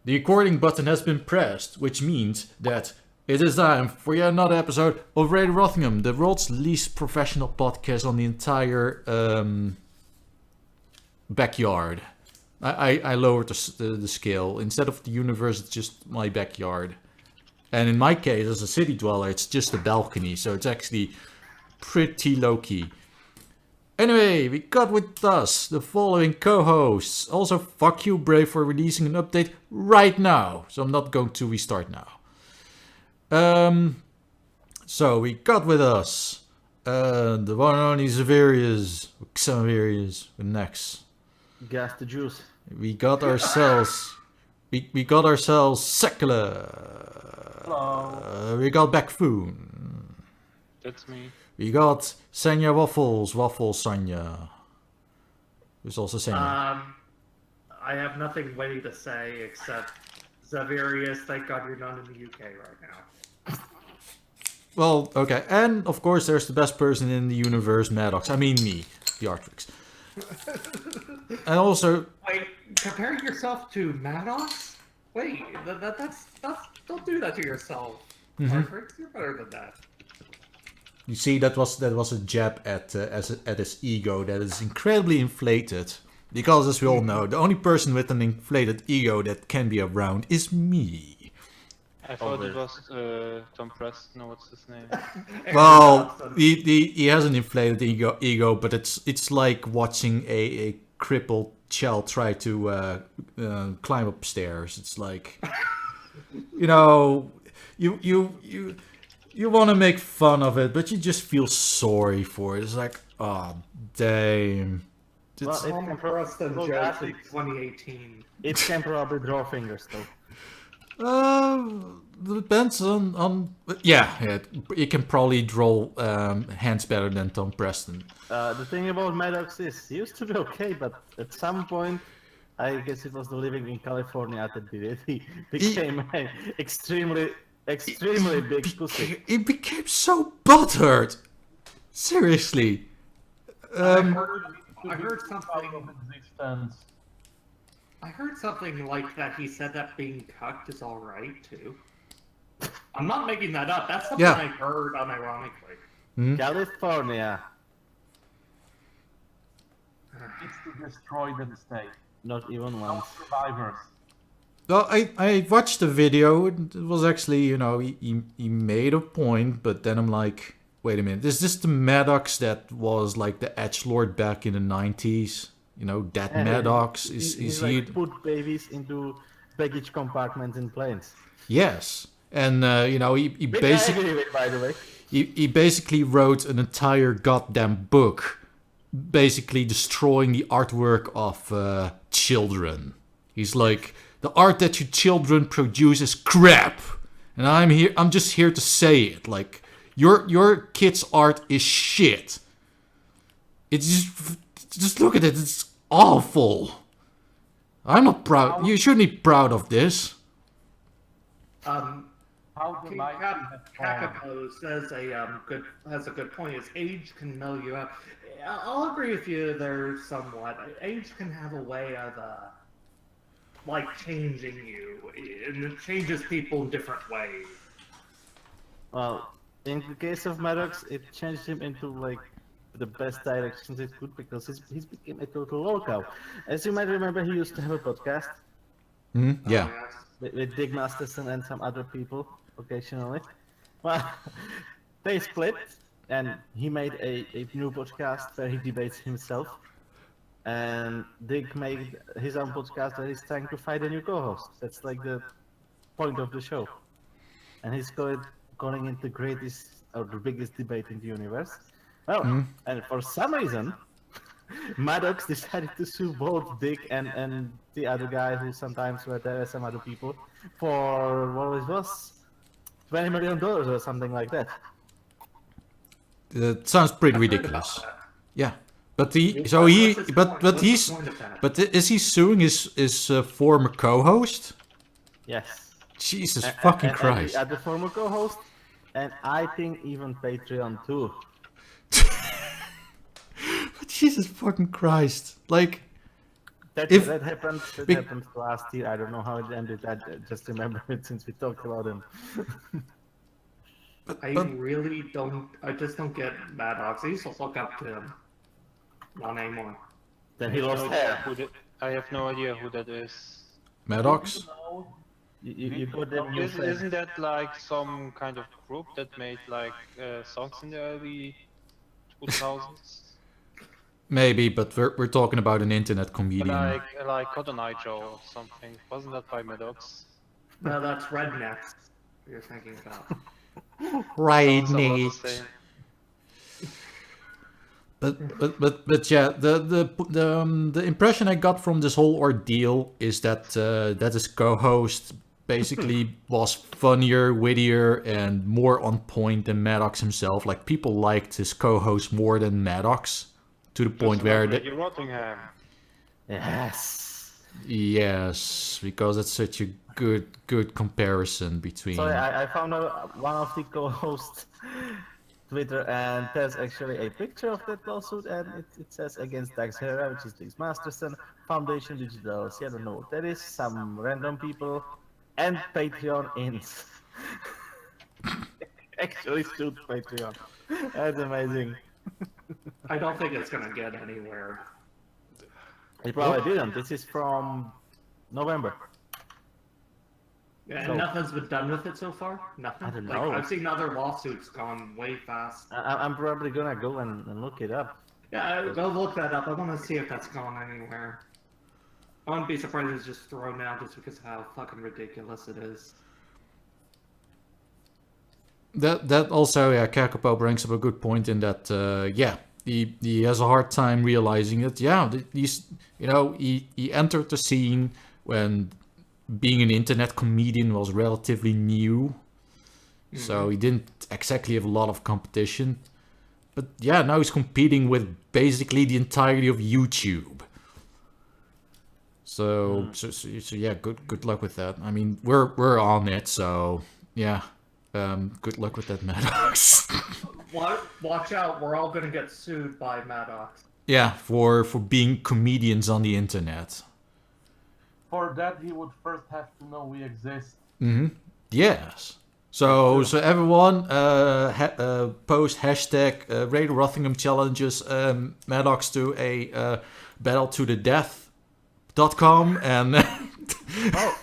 The recording button has been pressed, which means that it is time for yet another episode of Radio Rothingham, the world's least professional podcast on the entire backyard. I lowered the scale. Instead of the universe, it's just my backyard. And in my case, as a city dweller, it's just a balcony, so it's actually pretty low-key. Anyway, we got with us the following co-hosts. Also, fuck you, Brave, for releasing an update right now. So I'm not going to restart now. So we got with us the one and only Xaverius. Next. Gas the juice. We got ourselves... we got ourselves Sekele. Hello. We got Bakphoon. That's me. We got Sanya Waffles Sanya. Who's also Sanya. I have nothing witty to say except Xaverius, thank God you're not in the UK right now. Well, okay. And, of course, there's the best person in the universe, Maddox. I mean me, the Artrix. And also... Wait, comparing yourself to Maddox? Wait, that's don't do that to yourself. Artrix, you're better than that. You see, that was a jab at his ego that is incredibly inflated. Because, as we all know, the only person with an inflated ego that can be around is me. I thought it was Tom Preston, or what's his name? Well, he has an inflated ego, but it's like watching a crippled child try to climb upstairs. It's like, you know, you want to make fun of it, but you just feel sorry for it. It's like, oh, damn. It's Preston jokes in 2018. It can probably draw fingers though. Depends on yeah, it can probably draw hands better than Tom Preston. The thing about Maddox is, he used to be okay, but at some point, I guess it was the living in California that did it. He became an extremely big pussy. He became so butthurt. Seriously. I heard something. I heard something like that. He said that being cucked is all right too. I'm not making that up. That's something I heard unironically. California. It's to destroy the state. Not even once. Survivors. Well, I watched the video. It was actually, you know, he made a point, but then I'm like, wait a minute. Is this the Maddox that was like the edgelord back in the 90s? You know, that Maddox? Is he... Like put babies into baggage compartments in planes. Yes. And, you know, he basically... I agree with, by the way. He basically wrote an entire goddamn book basically destroying the artwork of children. He's like, the art that you children produce is crap. And I'm just here to say it. Like, your kids' art is shit. It's just look at it. It's awful. I'm not proud. You shouldn't be proud of this. Kakako says has a good point. Is age can mellow you out. I'll agree with you there somewhat. Age can have a way of like changing you, and it changes people in different ways. Well, in the case of Maddox, it changed him into like the best directions it could, because he's became a total loco. As you might remember, he used to have a podcast. Yeah. With Dig Masterson and some other people occasionally. Well, they split, and he made a new podcast where he debates himself. And Dig made his own podcast where he's trying to find a new co-host. That's like the point of the show. And he's going into greatest or the biggest debate in the universe. Well, and for some reason, Maddox decided to sue both Dick and the other guy who sometimes were there, some other people, for what it was, $20 million or something like that. It sounds pretty ridiculous. Yeah, but is he suing his former co-host? Yes. Jesus fucking Christ! And the former co-host, and I think even Patreon too. But Jesus fucking Christ! Like, That If- happened. That Be- happened last year. I don't know how it ended. I just remember it since we talked about him. I really don't. I just don't get Maddox. I used to look up to him. Not anymore. Then he lost No hair. idea who that- I have no idea who that is. Maddox? No, You got that new friend. Isn't that like some kind of group that made like songs in the early 2000s? Maybe, but we're talking about an internet comedian. Like colonizing or something. Wasn't that by Maddox? No, that's Rednecks. You're thinking about. Right, Sounds a lot the Nate. same. But yeah, the impression I got from this whole ordeal is that that his co-host basically was funnier, wittier, and more on point than Maddox himself. Like people liked his co-host more than Maddox, to the point Just where like they, Radio Rothingham. Yes. yes, because it's such a good comparison between. So I found out one of the co-hosts Twitter, and there's actually a picture of that lawsuit, and it says against Dankula, which is Diggs Masterson, Foundation Digital. See, I don't know what that is. Some random people and Patreon ins. Actually sued Patreon. That's amazing. I don't think it's gonna get anywhere. It probably didn't. This is from November. And So- nothing's been done with it so far. Nothing. I don't Like, know. I've seen other lawsuits gone way fast. I'm probably gonna go and look it up. Yeah, go look that up. I want to see if that's gone anywhere. I wouldn't be surprised if it's just thrown out just because of how fucking ridiculous it is. That also, yeah, Kakapo brings up a good point in that, yeah, he has a hard time realizing that, yeah, he's, you know, he entered the scene when being an internet comedian was relatively new, so he didn't exactly have a lot of competition. But yeah, now he's competing with basically the entirety of YouTube. So yeah, good luck with that. I mean, we're on it, so yeah. Good luck with that, Maddox. Watch out, we're all gonna get sued by Maddox. Yeah, for being comedians on the internet. for that he would first have to know we exist. Yes. So everyone, post hashtag Radio Rothingham challenges Maddox to a battle to the death.com and Oh,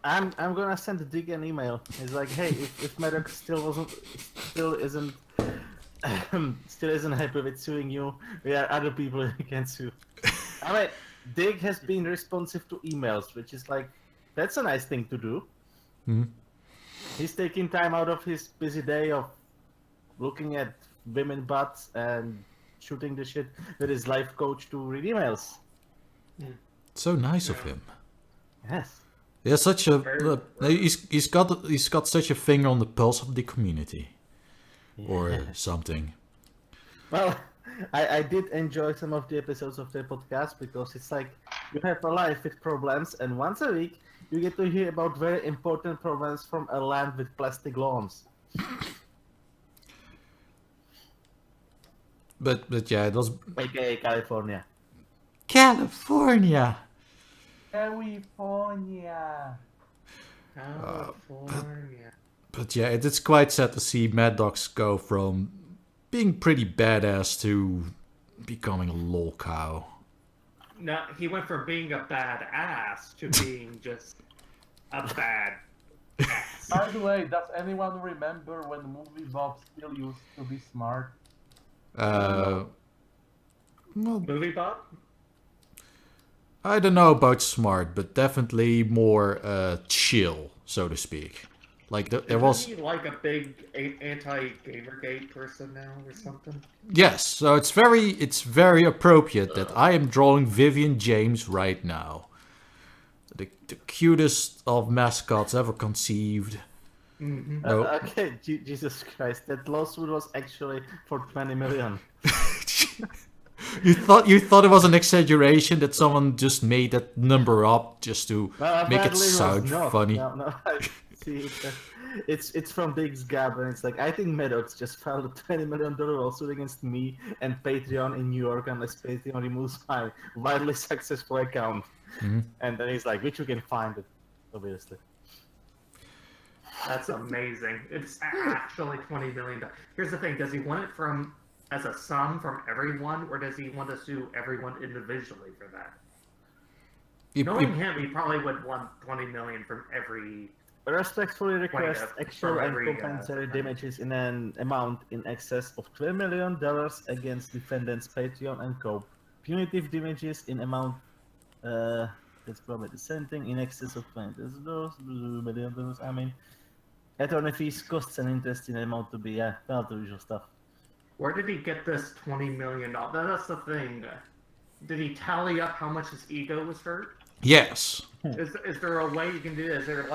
I'm gonna send Dig an email. It's like, hey, if Maddox still isn't happy with suing you, there are other people you can sue. I mean, Dig has been responsive to emails, which is like, that's a nice thing to do. He's taking time out of his busy day of looking at women butts and shooting the shit with his life coach to read emails. so nice of him. Yes. Yeah, such a he's got such a finger on the pulse of the community, or something. Well, I did enjoy some of the episodes of the podcast because it's like you have a life with problems, and once a week you get to hear about very important problems from a land with plastic lawns. But yeah, it was AKA California. California. California. California. But yeah, it's quite sad to see Maddox go from being pretty badass to becoming a lol cow. No, he went from being a bad ass to being just a bad ass. By the way, does anyone remember when movie Bob still used to be smart? Well, Movie Bob? I don't know about smart, but definitely more chill, so to speak. Like there was. Isn't he like a big anti-GamerGate person now or something? Yes, so it's very appropriate that I am drawing Vivian James right now. The cutest of mascots ever conceived. No. Okay, Jesus Christ, that lawsuit was actually for 20 million. You thought it was an exaggeration that someone just made that number up just to Well, make it apparently was sound not. funny. No, see it's from Diggs Gab, and it's like, I think Maddox just filed a $20 million lawsuit against me and Patreon in New York unless Patreon removes my wildly successful account. Mhm. And then he's like, which you can find it, obviously. That's amazing. It's actually $20 million. Here's the thing: does he want it from as a sum from everyone, or does he want to sue everyone individually for that? Knowing him, he probably would want $20 million from every. Respectfully request Plaintiff actual for and every, compensatory defendant. damages in an amount in excess of $12 million against defendants Patreon and Co. Punitive damages in amount, that's probably the same thing, in excess of $20 million. I mean, attorney fees, costs, and interest in an amount to be, well, the usual stuff. Where did he get this $20 million? That's the thing. Did he tally up how much his ego was hurt? Yes. Is there a way you can do that? Is there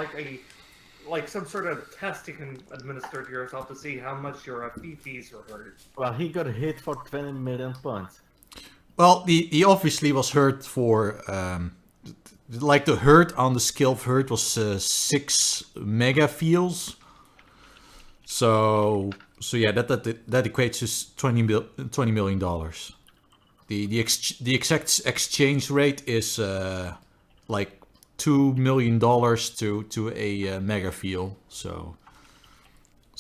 like some sort of test you can administer to yourself to see how much your fees were hurt? Well, he got hit for 20 million points. Well, he obviously was hurt for, like the hurt on the scale of hurt was 6 megafeels. So yeah, that equates to $20 million. The exact exchange rate is like $2 million to a megafeel. So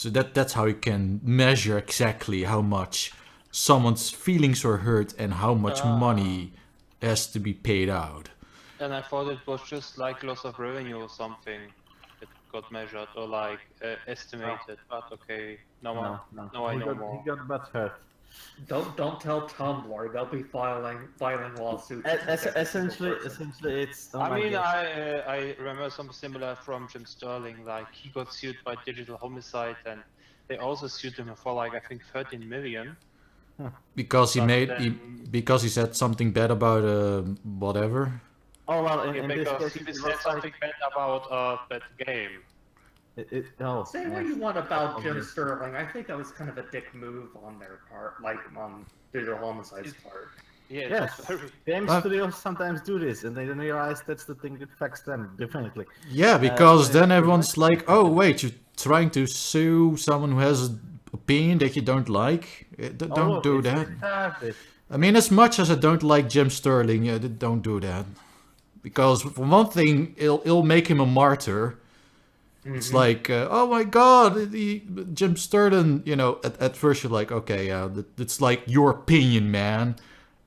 that's how you can measure exactly how much someone's feelings were hurt and how much money has to be paid out. And I thought it was just like loss of revenue or something that got measured or like estimated. But okay, now I know more. He got butt hurt. Don't tell Tumblr. They'll be filing lawsuits. Essentially, it's. oh I my mean, God. I remember something similar from Jim Sterling. Like he got sued by Digital Homicide, and they also sued him for like I think 13 million. Because he But because he said something bad about whatever. Oh well, in this Because case, he it said was something like, bad about that game. Say what you want about Jim Sterling. I think that was kind of a dick move on their part, like on Digital Homicide's part. Yeah, Yes, it was very... game studios sometimes do this, and they don't realize that's the thing that affects them definitely. Yeah, because so then it's everyone's like, oh wait, you're trying to sue someone who has an opinion that you don't like? Don't do that. I mean, as much as I don't like Jim Sterling, don't do that. Because for one thing, it'll make him a martyr. It's like, oh my god, Jim Sterling, at first you're like, okay, yeah, it's like your opinion, man.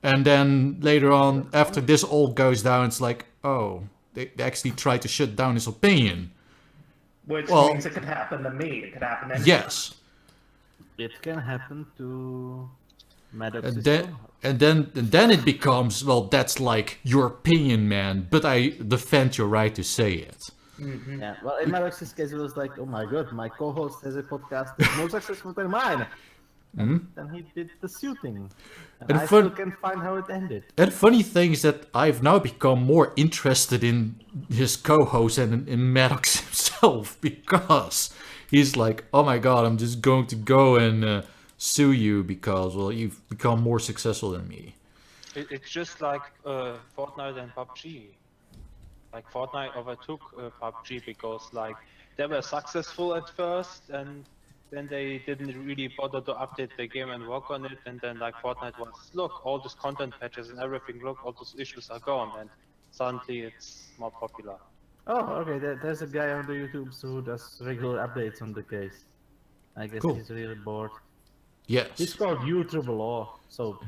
And then later on, after this all goes down, it's like, oh, they actually tried to shut down his opinion. Which Well, means it could happen to me. It could happen to anyone. Yes. It can happen to Maddox. And then it becomes, well, that's like your opinion, man, but I defend your right to say it. Yeah, well, in Maddox's case, it was like, oh my god, my co-host has a podcast that's more successful than mine. And then he did the shooting. And I still can't find how it ended. And funny thing is that I've now become more interested in his co-host and in Maddox himself, because he's like, oh my god, I'm just going to go and sue you because, well, you've become more successful than me. It's just like Fortnite and PUBG. Like Fortnite overtook PUBG because like they were successful at first, and then they didn't really bother to update the game and work on it, and then like Fortnite was, look, all these content patches and everything, look, all those issues are gone, and suddenly it's more popular. Oh, okay, there's a guy on the YouTube who does regular updates on the case. I guess Cool. he's really bored. Yes. It's called YouTube Law, so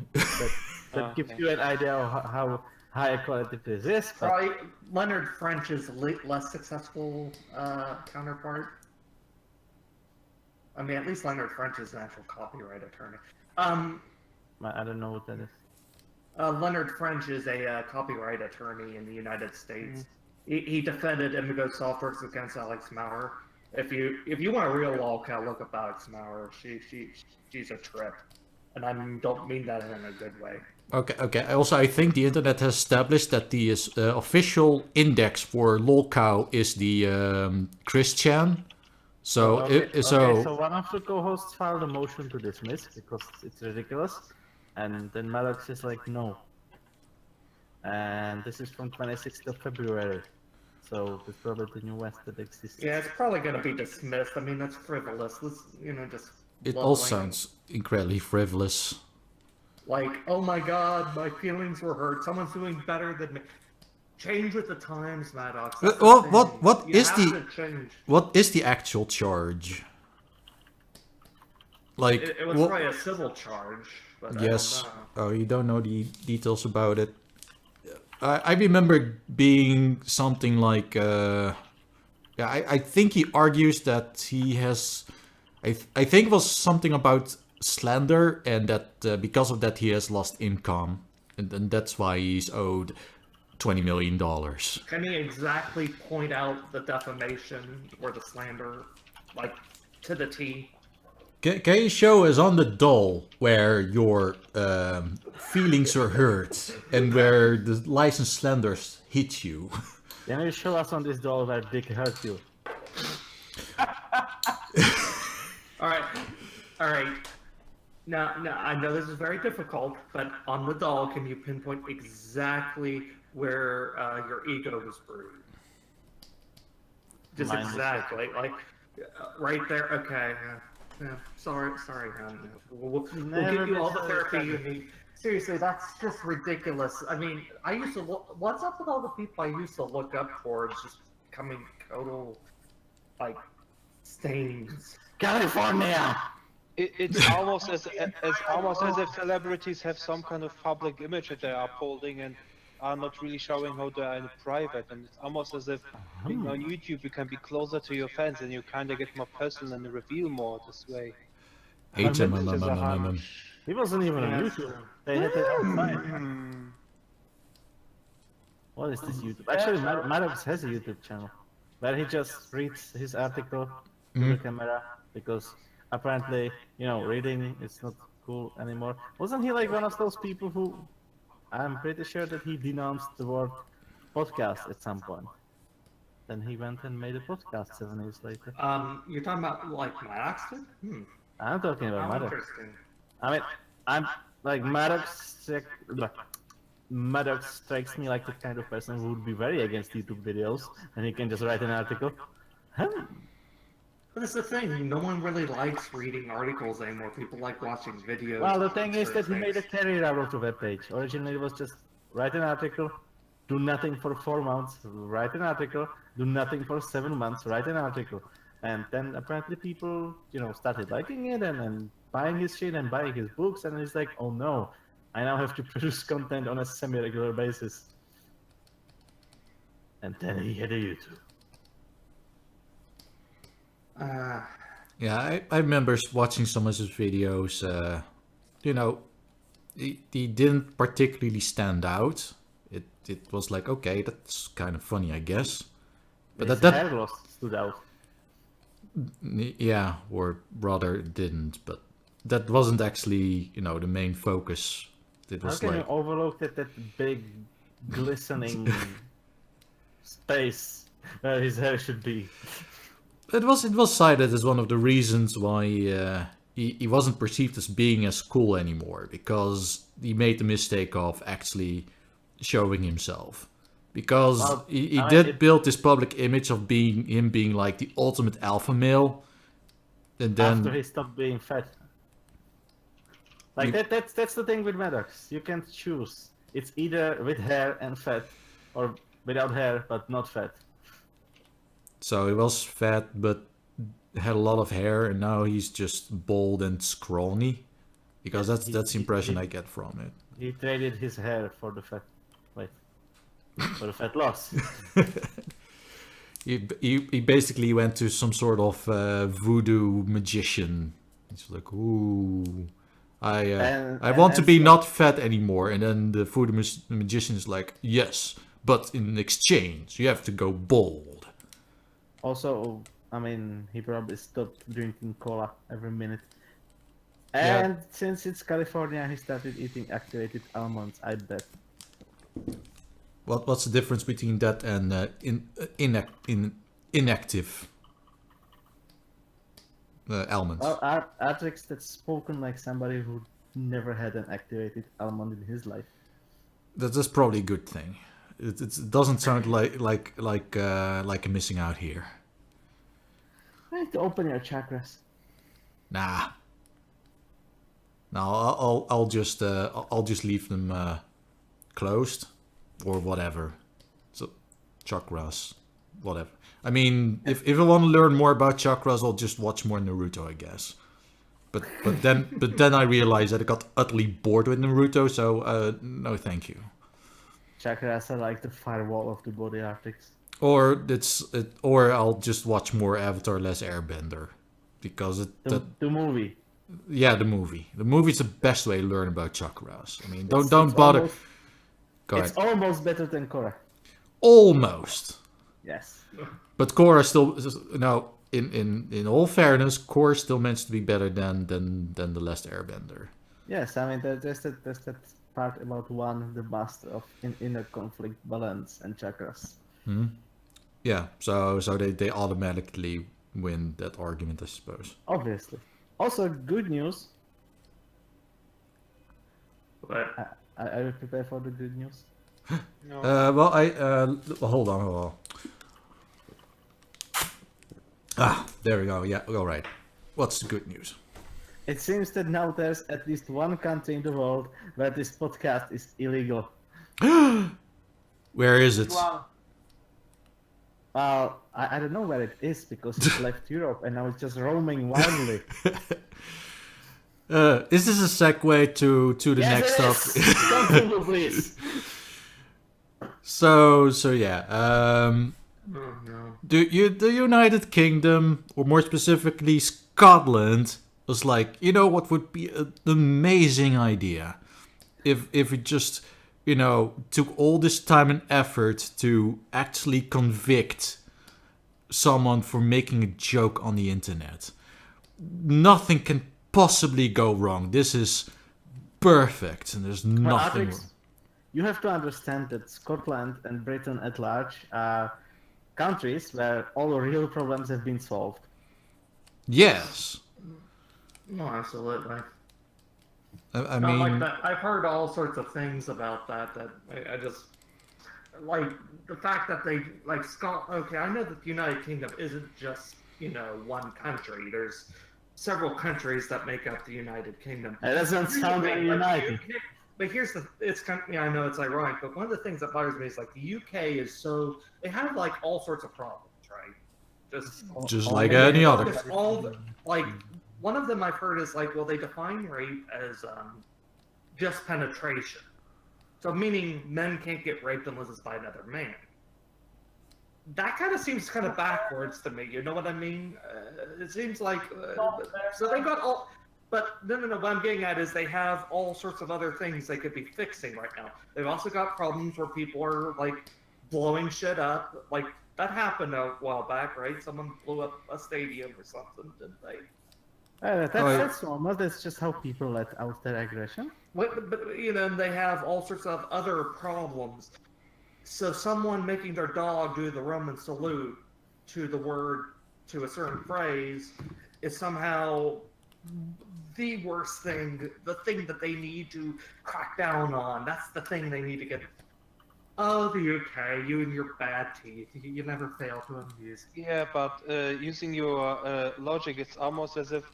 that gives you an idea of how high quality this is. But Probably Leonard French's less successful counterpart. I mean, at least Leonard French is an actual copyright attorney. I don't know what that is. Leonard French is a copyright attorney in the United States. He defended Indigo Softworks against Alex Maurer. If you want a real lolcat, look up Alex Maurer. She's a trip, and I don't mean that in a good way. Okay. Also, I think the internet has established that the official index for lolcow is the Christian. So, So one of the co-hosts filed a motion to dismiss because it's ridiculous, and then Maddox is like, no. And this is from 26th of February. so it's probably the new West that exists. Yeah, it's probably going to be dismissed. I mean, that's frivolous. Let's, just... It all blubbering. sounds incredibly frivolous. Like, oh my god, my feelings were hurt. Someone's doing better than me. Change with the times, Maddox. That's the Well, thing. what You is have the to change. what is the actual charge? Like, It was what- probably a civil charge, but yes. I don't know. Oh, you don't know the details about it. I remember being something like, yeah, I think he argues that he has, I think it was something about slander, and that because of that he has lost income, and that's why he's owed $20 million. Can he exactly point out the defamation or the slander, like, to the T? Can you show us on the doll where your feelings are hurt and where the licensed slanders hit you? Can you show us on this doll where Dick hurt you? Alright. Now, I know this is very difficult, but on the doll, can you pinpoint exactly where your ego was bruised? Just Mine was exactly, like, right there. Okay. Yeah, sorry, hon. We'll give you all the therapy you need. Seriously, that's just ridiculous. I mean, I used to look. What's up with all the people I used to look up towards just becoming total, like, stains? California! It's almost as if celebrities have some kind of public image that they are upholding and are not really showing how they are in private, and it's almost as if being on YouTube you can be closer to your fans and you kind of get more personal and reveal more this way. He wasn't even on YouTube. They had it outside. What is this YouTube? Actually, Maddox has a YouTube channel where he just reads his article to the camera because apparently, reading is not cool anymore. Wasn't he like one of those people who? I'm pretty sure that he denounced the word podcast at some point. Then he went and made a podcast 7 years later. You're talking about, like, Maddox did? I'm talking about How Maddox. interesting. I mean, I'm like Maddox strikes me like the kind of person who would be very against YouTube videos, and he can just write an article. But it's the thing, no one really likes reading articles anymore. People like watching videos. Well, the thing is that he made a career out of the webpage. Originally, it was just write an article, do nothing for 4 months, write an article, do nothing for 7 months, write an article. And then apparently people, started liking it and buying his shit and buying his books, and he's like, oh no, I now have to produce content on a semi-regular basis. And then he had a YouTube. Yeah, I remember watching some of his videos. He didn't particularly stand out. It was like, okay, that's kind of funny, I guess. But His that hair loss stood out. yeah, or rather it didn't. But that wasn't actually, the main focus. It How was can like, you overlook that big, glistening space where his hair should be? it was cited as one of the reasons why he wasn't perceived as being as cool anymore, because he made the mistake of actually showing himself. Because Well, he I mean, did build this public image of being like the ultimate alpha male, and then After he stopped being fat. Like that's the thing with Maddox. You can't choose. It's either with hair and fat, or without hair but not fat. so he was fat but had a lot of hair, and now he's just bald and scrawny. Because that's the impression I get from it. He traded his hair for the fat. For the fat loss. He basically went to some sort of voodoo magician. He's like, ooh, I want to be not fat anymore. And then the voodoo magician is like, yes, but in exchange you have to go bald. Also, I mean, he probably stopped drinking cola every minute. Yeah. And since it's California, he started eating activated almonds, I bet. What's the difference between that and inactive almonds? Well, Artrix, that's spoken like somebody who never had an activated almond in his life. That's probably a good thing. It doesn't sound like a missing out here. You need to open your chakras. Nah. No, I'll just leave them closed or whatever. So chakras, whatever. I mean, if I want to learn more about chakras, I'll just watch more Naruto, I guess. But then I realized that I got utterly bored with Naruto, so no, thank you. Chakras are like the firewall of the body, Artrix. Or I'll just watch more Avatar, less Airbender, because The movie. yeah, the movie. The movie's the best way to learn about chakras. I mean, don't bother. Go ahead. It's almost better than Korra. Almost. Yes. But Korra still now in all fairness, Korra still managed to be better than the last Airbender. Yes, I mean there's that part about the master of inner conflict, balance, and chakras. Hmm? Yeah, so they automatically win that argument, I suppose. Obviously. Also, good news. But Are you prepared for the good news? No. Hold on. Ah, there we go. Yeah, all right. What's the good news? It seems that now there's at least one country in the world where this podcast is illegal. Where is it? Wow. Well, I don't know where it is because it left Europe and now it's just roaming wildly. Is this a segue to the next topic? Continue, please. So yeah. oh no. The United Kingdom, or more specifically Scotland, was like, you know what would be an amazing idea if it just, took all this time and effort to actually convict someone for making a joke on the internet. Nothing can possibly go wrong. This is perfect, and there's nothing Artrix, wrong. you have to understand that Scotland and Britain at large are countries where all the real problems have been solved. Yes. No, absolutely. I Not like mean, that. I've heard all sorts of things about that. That I just like the fact that they like Scotland. Okay, I know that the United Kingdom isn't just one country. There's several countries that make up the United Kingdom. It doesn't sound very united. But here's it's kind of, I know it's ironic, but one of the things that bothers me is like the UK is so they have like all sorts of problems, right? just like any other. Just like one of them I've heard is like, well, they define rape as just penetration, so meaning men can't get raped unless it's by another man. That kind of seems kind of backwards to me. You know what I mean? It seems like so they got all. But no. What I'm getting at is they have all sorts of other things they could be fixing right now. They've also got problems where people are like blowing shit up. Like that happened a while back, right? Someone blew up a stadium or something, didn't they? That's normal. That's just how people let out their aggression. But they have all sorts of other problems. So someone making their dog do the Roman salute to a certain phrase is somehow the worst thing, the thing that they need to crack down on. That's the thing they need to get. Oh, the UK, you and your bad teeth. You never fail to amuse. Yeah, but using your logic, it's almost as if,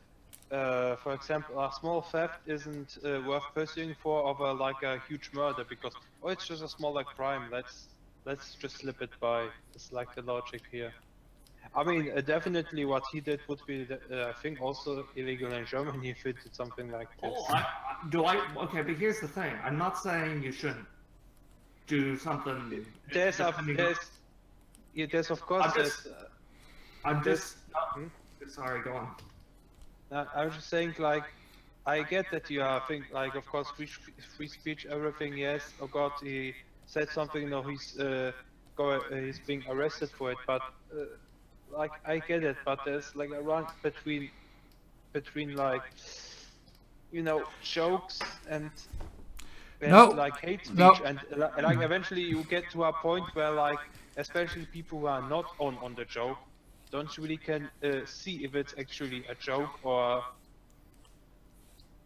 for example, a small theft isn't worth pursuing for over like a huge murder because it's just a small like crime. Let's just slip it by. It's like the logic here. I mean, definitely what he did would be, I think, also illegal in Germany if it did something like this. Okay, but here's the thing. I'm not saying you shouldn't do something. There's of course. Sorry, go on. I was just saying, like, I get that you are think like, of course, free speech, everything. Yes. Oh God, he said something. No, he's being arrested for it. But like, I get it. But there's like a run between like, jokes and like hate speech, and like eventually you get to a point where like, especially people who are not on the joke don't really can see if it's actually a joke or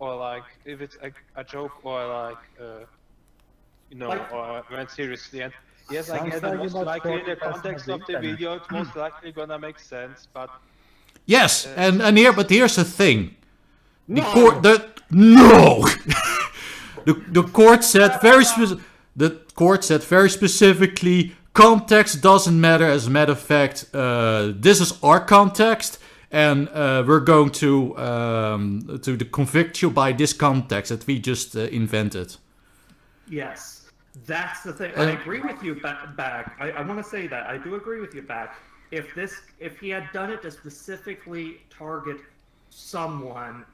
like if it's a joke or like or meant seriously. And Yes, I Sounds guess like most about likely in the 40% context of the internet. video, it's most likely gonna make sense, but Yes, and here's the thing. The No! court no. the court said very specifically, context doesn't matter. As a matter of fact, this is our context, and we're going to convict you by this context that we just invented. Yes, that's the thing. I agree with you, Bak. I want to say that I do agree with you, Bak. If he had done it to specifically target someone,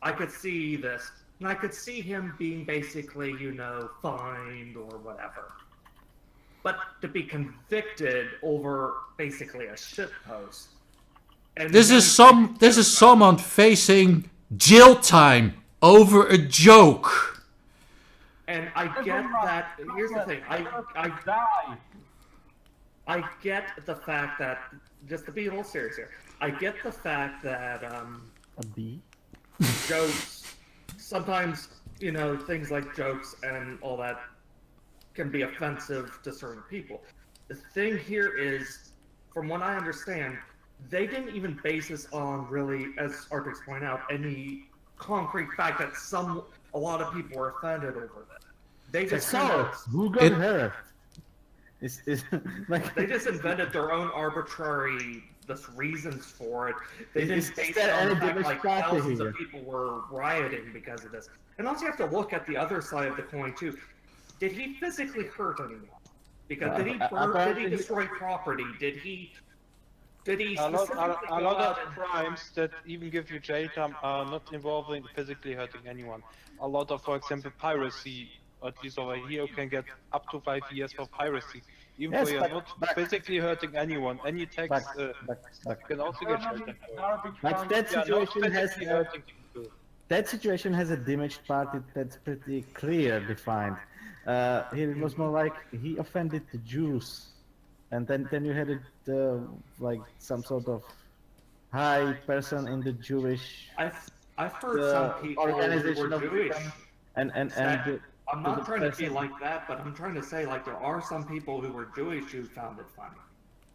I could see this, and I could see him being basically, fined or whatever. But to be convicted over basically a shitpost. This is someone facing jail time over a joke. And I get that. Here's the thing. I get the fact that, just to be a little serious here, I get the fact that A bee? jokes, sometimes, things like jokes and all that can be offensive to certain people. The thing here is, from what I understand, they didn't even base this on really, as Artrix pointed out, any concrete fact that a lot of people were offended over that. They just Who got hurt? they just invented their own arbitrary reasons for it. They didn't base it on the fact like thousands of people were rioting because of this. And also you have to look at the other side of the coin too. Did he physically hurt anyone? Because did he destroy property? Did he a lot of crimes that even give you jail time are not involving physically hurting anyone. A lot of, for example, piracy, at least over here, can get up to 5 years for piracy. Even though you're not physically hurting anyone, any tax can also get jail time. But that situation has a damaged party that's pretty clear defined. Here it was more like he offended the Jews, and then you had it like some sort of high person in the Jewish. I've heard some people organization who were of Jewish. I'm not trying to be like that, but I'm trying to say like there are some people who were Jewish who found it funny.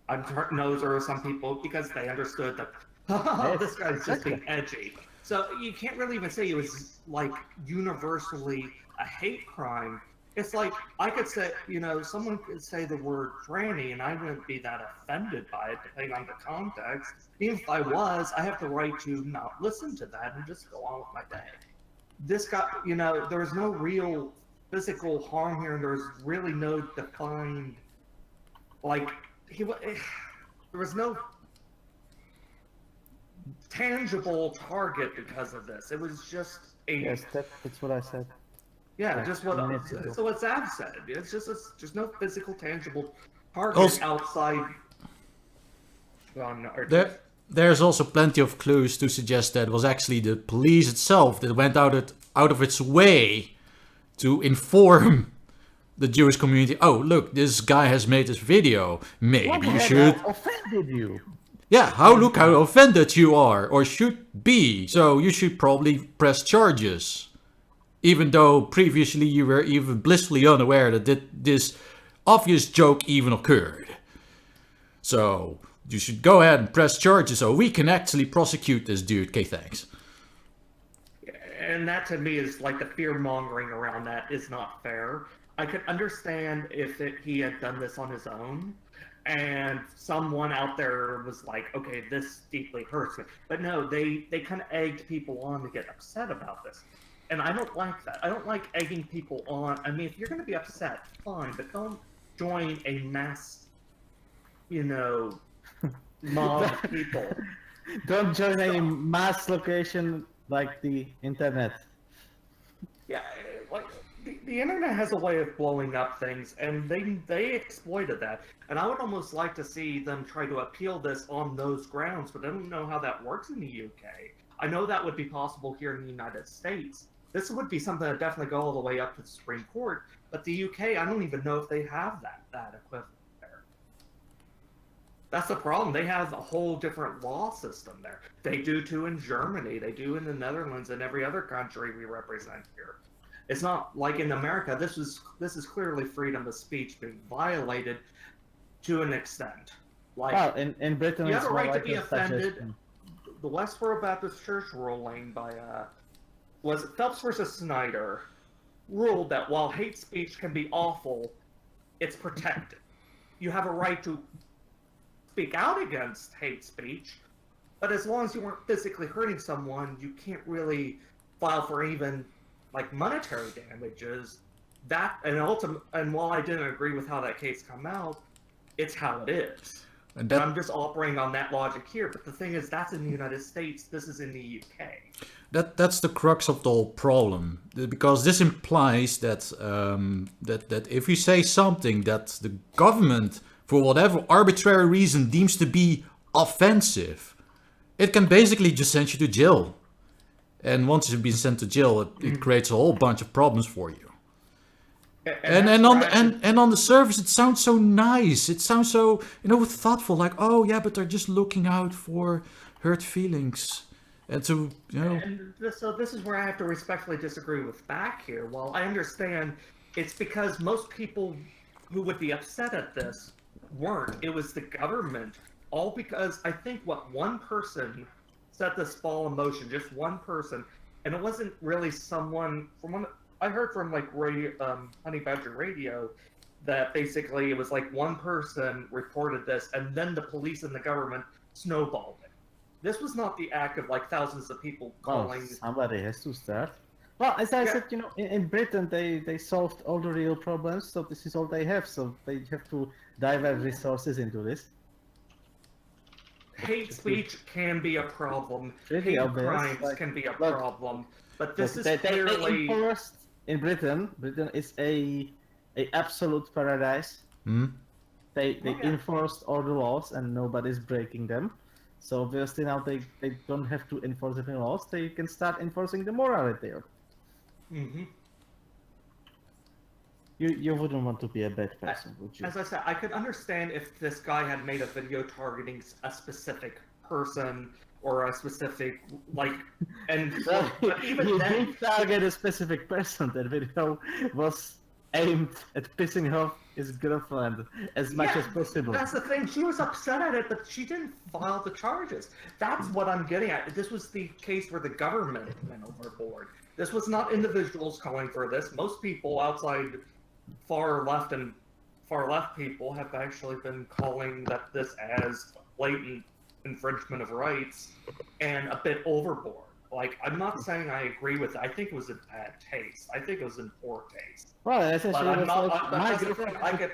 There are some people because they understood that this guy's just being edgy. So you can't really even say it was like universally a hate crime. It's like I could say, someone could say the word tranny and I wouldn't be that offended by it depending on the context. Even if I was, I have the right to not listen to that and just go on with my day. This guy, there was no real physical harm here, and there was really no defined, there was no tangible target because of this. It was just Yes, that's what I said. Yeah, just what Zav said. It's just no physical, tangible target outside. There's also plenty of clues to suggest that it was actually the police itself that went out of its way to inform the Jewish community. Oh, look, this guy has made this video. Maybe you should. Offended you. Yeah, look how offended you are, or should be. So you should probably press charges. Even though previously you were even blissfully unaware that this obvious joke even occurred. So you should go ahead and press charges so we can actually prosecute this dude. Okay, thanks. And that to me is like the fear mongering around that is not fair. I could understand if he had done this on his own and someone out there was like, okay, this deeply hurts me. But no, they kind of egged people on to get upset about this. And I don't like that. I don't like egging people on. I mean, if you're going to be upset, fine, but don't join a mass, mob of people. Don't join any mass location like the internet. Yeah, like the internet has a way of blowing up things, and they exploited that. And I would almost like to see them try to appeal this on those grounds, but I don't know how that works in the UK. I know that would be possible here in the United States. This would be something that definitely go all the way up to the Supreme Court, but the UK, I don't even know if they have that equivalent there. That's the problem. They have a whole different law system there. They do too in Germany. They do in the Netherlands and every other country we represent here. It's not like in America. This is clearly freedom of speech being violated to an extent. Like, Well, in Britain, you it's have a more right to like be a offended. suggestion. The Westboro Baptist Church ruling by was it Phelps versus Snyder ruled that while hate speech can be awful, it's protected. You have a right to speak out against hate speech, but as long as you weren't physically hurting someone, you can't really file for even like monetary damages. That and while I didn't agree with how that case come out, it's how it is. And And I'm just operating on that logic here. But the thing is, that's in the United States. This is in the UK. that's the crux of the whole problem, because this implies that that if you say something that the government, for whatever arbitrary reason, deems to be offensive, it can basically just send you to jail. And once you've been sent to jail, it creates a whole bunch of problems for you. And on the surface, it sounds so nice. It sounds so, thoughtful. Like, oh yeah, but they're just looking out for hurt feelings, and to So this is where I have to respectfully disagree with Bak here. While I understand, it's because most people who would be upset at this weren't. It was the government. All because I think one person set this ball in motion. Just one person, and it wasn't really someone from one. I heard from like Honey Badger Radio that basically it was like one person reported this, and then the police and the government snowballed it. This was not the act of like thousands of people calling. Somebody has to start. Well, as I said, in Britain they solved all the real problems, so this is all they have. So they have to divert resources into this. Hate speech can be a problem. Really Hate obvious, crimes can be a problem. But this is they clearly enforced in Britain. Britain is a absolute paradise. They enforced all the laws and nobody's breaking them. So obviously now they don't have to enforce any laws. They can start enforcing the morality. Mm-hmm. You wouldn't want to be a bad person, would you? As I said, I could understand if this guy had made a video targeting a specific person or a specific and but even you then, did target a specific person. That video was aimed at pissing off his girlfriend as much as possible. That's the thing. She was upset at it, but she didn't file the charges. That's what I'm getting at. This was the case where the government went overboard. This was not individuals calling for this. Most people outside far left people have actually been calling that this as blatant infringement of rights and a bit overboard. Like, I'm not saying I agree with it. I think it was in bad taste. I think it was in poor taste. Well, essentially, But I'm not. like, But my that's the girlfriend thing. I get.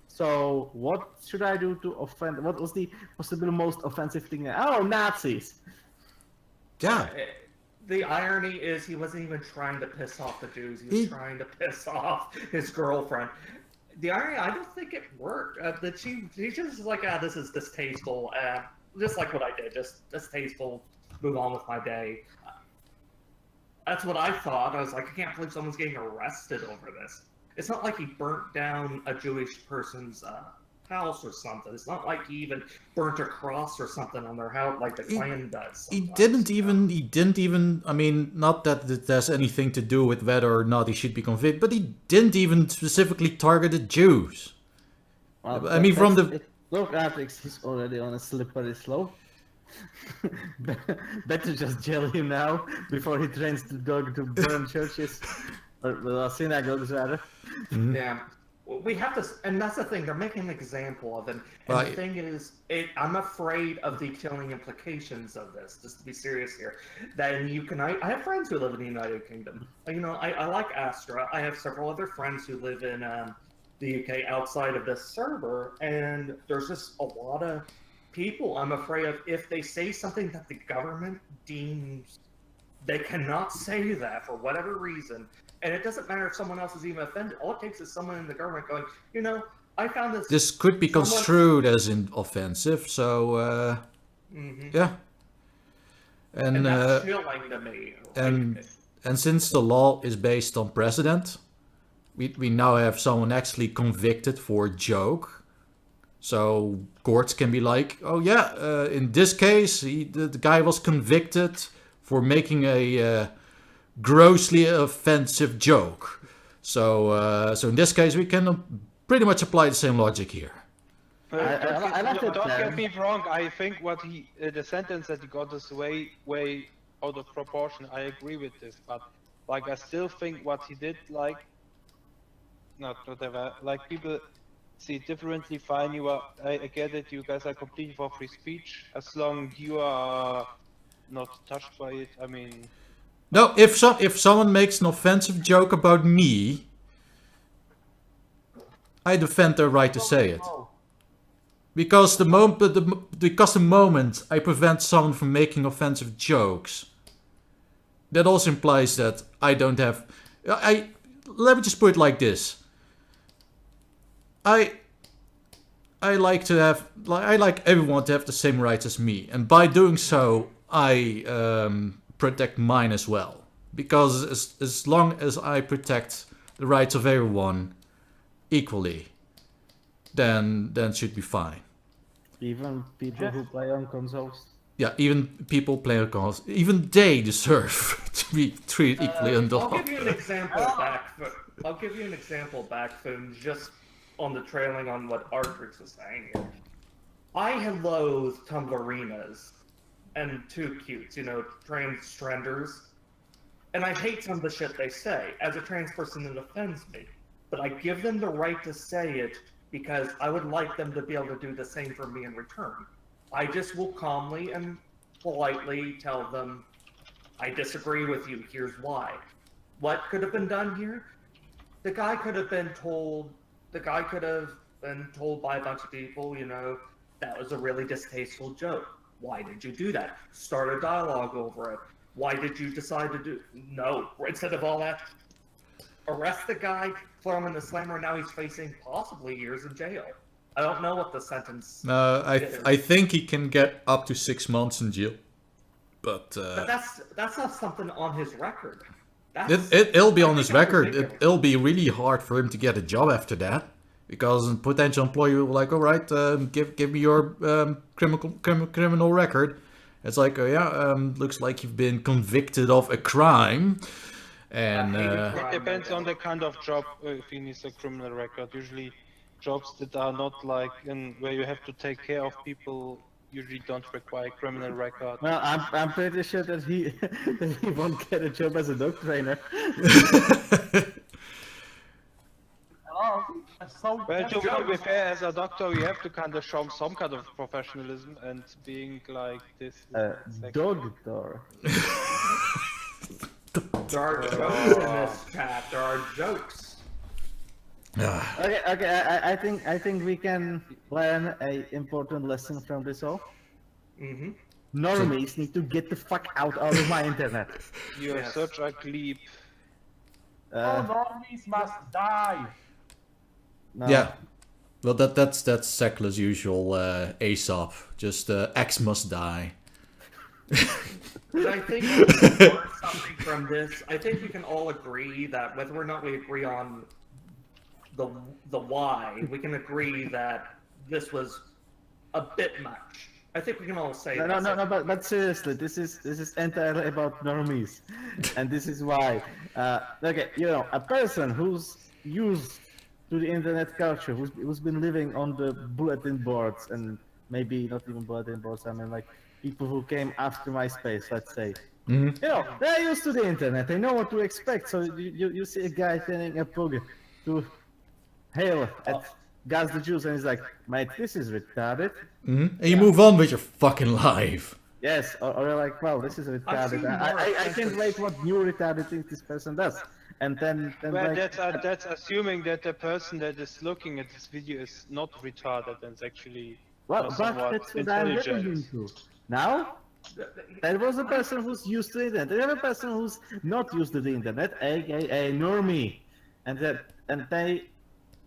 So what should I do to offend? What was the possible most offensive thing? Oh, Nazis! yeah. The irony is he wasn't even trying to piss off the Jews. He was trying to piss off his girlfriend. The irony, I don't think it worked. That she just was like, this is distasteful. Just like what I did, just distasteful. Move on with my day. That's what I thought. I was like, I can't believe someone's getting arrested over this. It's not like he burnt down a Jewish person's house or something. It's not like he even burnt a cross or something on their house like the Klan does. He didn't even, I mean, not that it has anything to do with whether or not he should be convicted, but he didn't even specifically target the Jews. Well, I mean, from the... Look, Artrix, he's already on a slippery slope. Better just jail him now before he trains the dog to burn churches or synagogues rather. Yeah, we have to, and that's the thing. They're making an example of him. And the thing is, I'm afraid of the killing implications of this. Just to be serious here, that I have friends who live in the United Kingdom. I like Astra. I have several other friends who live in the UK outside of this server, and there's just a lot of people I'm afraid of. If they say something that the government deems they cannot say that for whatever reason, and it doesn't matter if someone else is even offended. All it takes is someone in the government going, I found this. This could be construed as offensive, so yeah. And that's chilling to me. And since the law is based on precedent, we now have someone actually convicted for a joke. So courts can be like, oh yeah, in this case, the guy was convicted for making a grossly offensive joke. So in this case, we can pretty much apply the same logic here. I like it, Don't Dan. get me wrong. I think what the sentence that he got is way out of proportion. I agree with this, but like I still think what he did, like, not whatever. Like people see it differently. Fine, I get it. You guys are completely for free speech as long you are not touched by it. I mean, No, if someone makes an offensive joke about me, I defend their right to say it. Because the moment I prevent someone from making offensive jokes, that also implies that I don't have. Let me just put it like this. I like everyone to have the same rights as me, and by doing so, I protect mine as well. Because as long as I protect the rights of everyone equally, then it should be fine. Even people who play on consoles. Yeah, even people playing consoles, even they deserve to be treated equally under law. I'll give you an example, Bakphoon, just on the trailing on what Artrix was saying here. I loathe Tumblerinas and Too Cutes, transgenders. And I hate some of the shit they say. As a trans person, it offends me. But I give them the right to say it because I would like them to be able to do the same for me in return. I just will calmly and politely tell them, I disagree with you, here's why. What could have been done here? The guy could have been told by a bunch of people, that was a really distasteful joke. Why did you do that? Start a dialogue over it. Why did you decide to do? No, instead of all that, arrest the guy, throw him in the slammer, now he's facing possibly years in jail. I don't know what the sentence is. I think he can get up to 6 months in jail. But that's not something on his record. It'll be on his record. It'll be really hard for him to get a job after that. Because a potential employer will be like, all right, give me your criminal record. It's like, looks like you've been convicted of a crime. And it depends on the kind of job if he needs a criminal record. Usually jobs that are not like where you have to take care of people usually don't require criminal record. Well, I'm pretty sure that he won't get a job as a dog trainer. Well, to be fair, as a doctor, you have to kind of show some kind of professionalism, and being like this. Doctor. There are jokes in this chat. There are jokes. Okay. I think we can learn an important lesson from this all. Mm-hmm. Normies need to get the fuck out of my internet. You're such a glebe. Normies must die. No. yeah, well that's Sekele's usual Aesop. Just X must die. But I think we can learn something from this. I think we can all agree that whether or not we agree on the why, we can agree that this was a bit much. I think we can all say No, but seriously, this is entirely about normies, and this is why. Okay, a person who's used to the internet culture, who's been living on the bulletin boards, and maybe not even bulletin boards, I mean like people who came after MySpace, let's say. Mm-hmm. They're used to the internet, they know what to expect, so you see a guy turning a pug to hail at Gas the Juice, and he's like, mate, this is retarded. Mm-hmm. And you move on with your fucking life. Yes, or you're like, wow, this is retarded. I can't wait what new retarded things this person does. And then Well, like, that's assuming that the person that is looking at this video is not retarded and is actually well, but somewhat that's what I'm getting intelligent. into. Now, there was a person who's used to the internet. There is a person who's not used to the internet, aka normie, and they,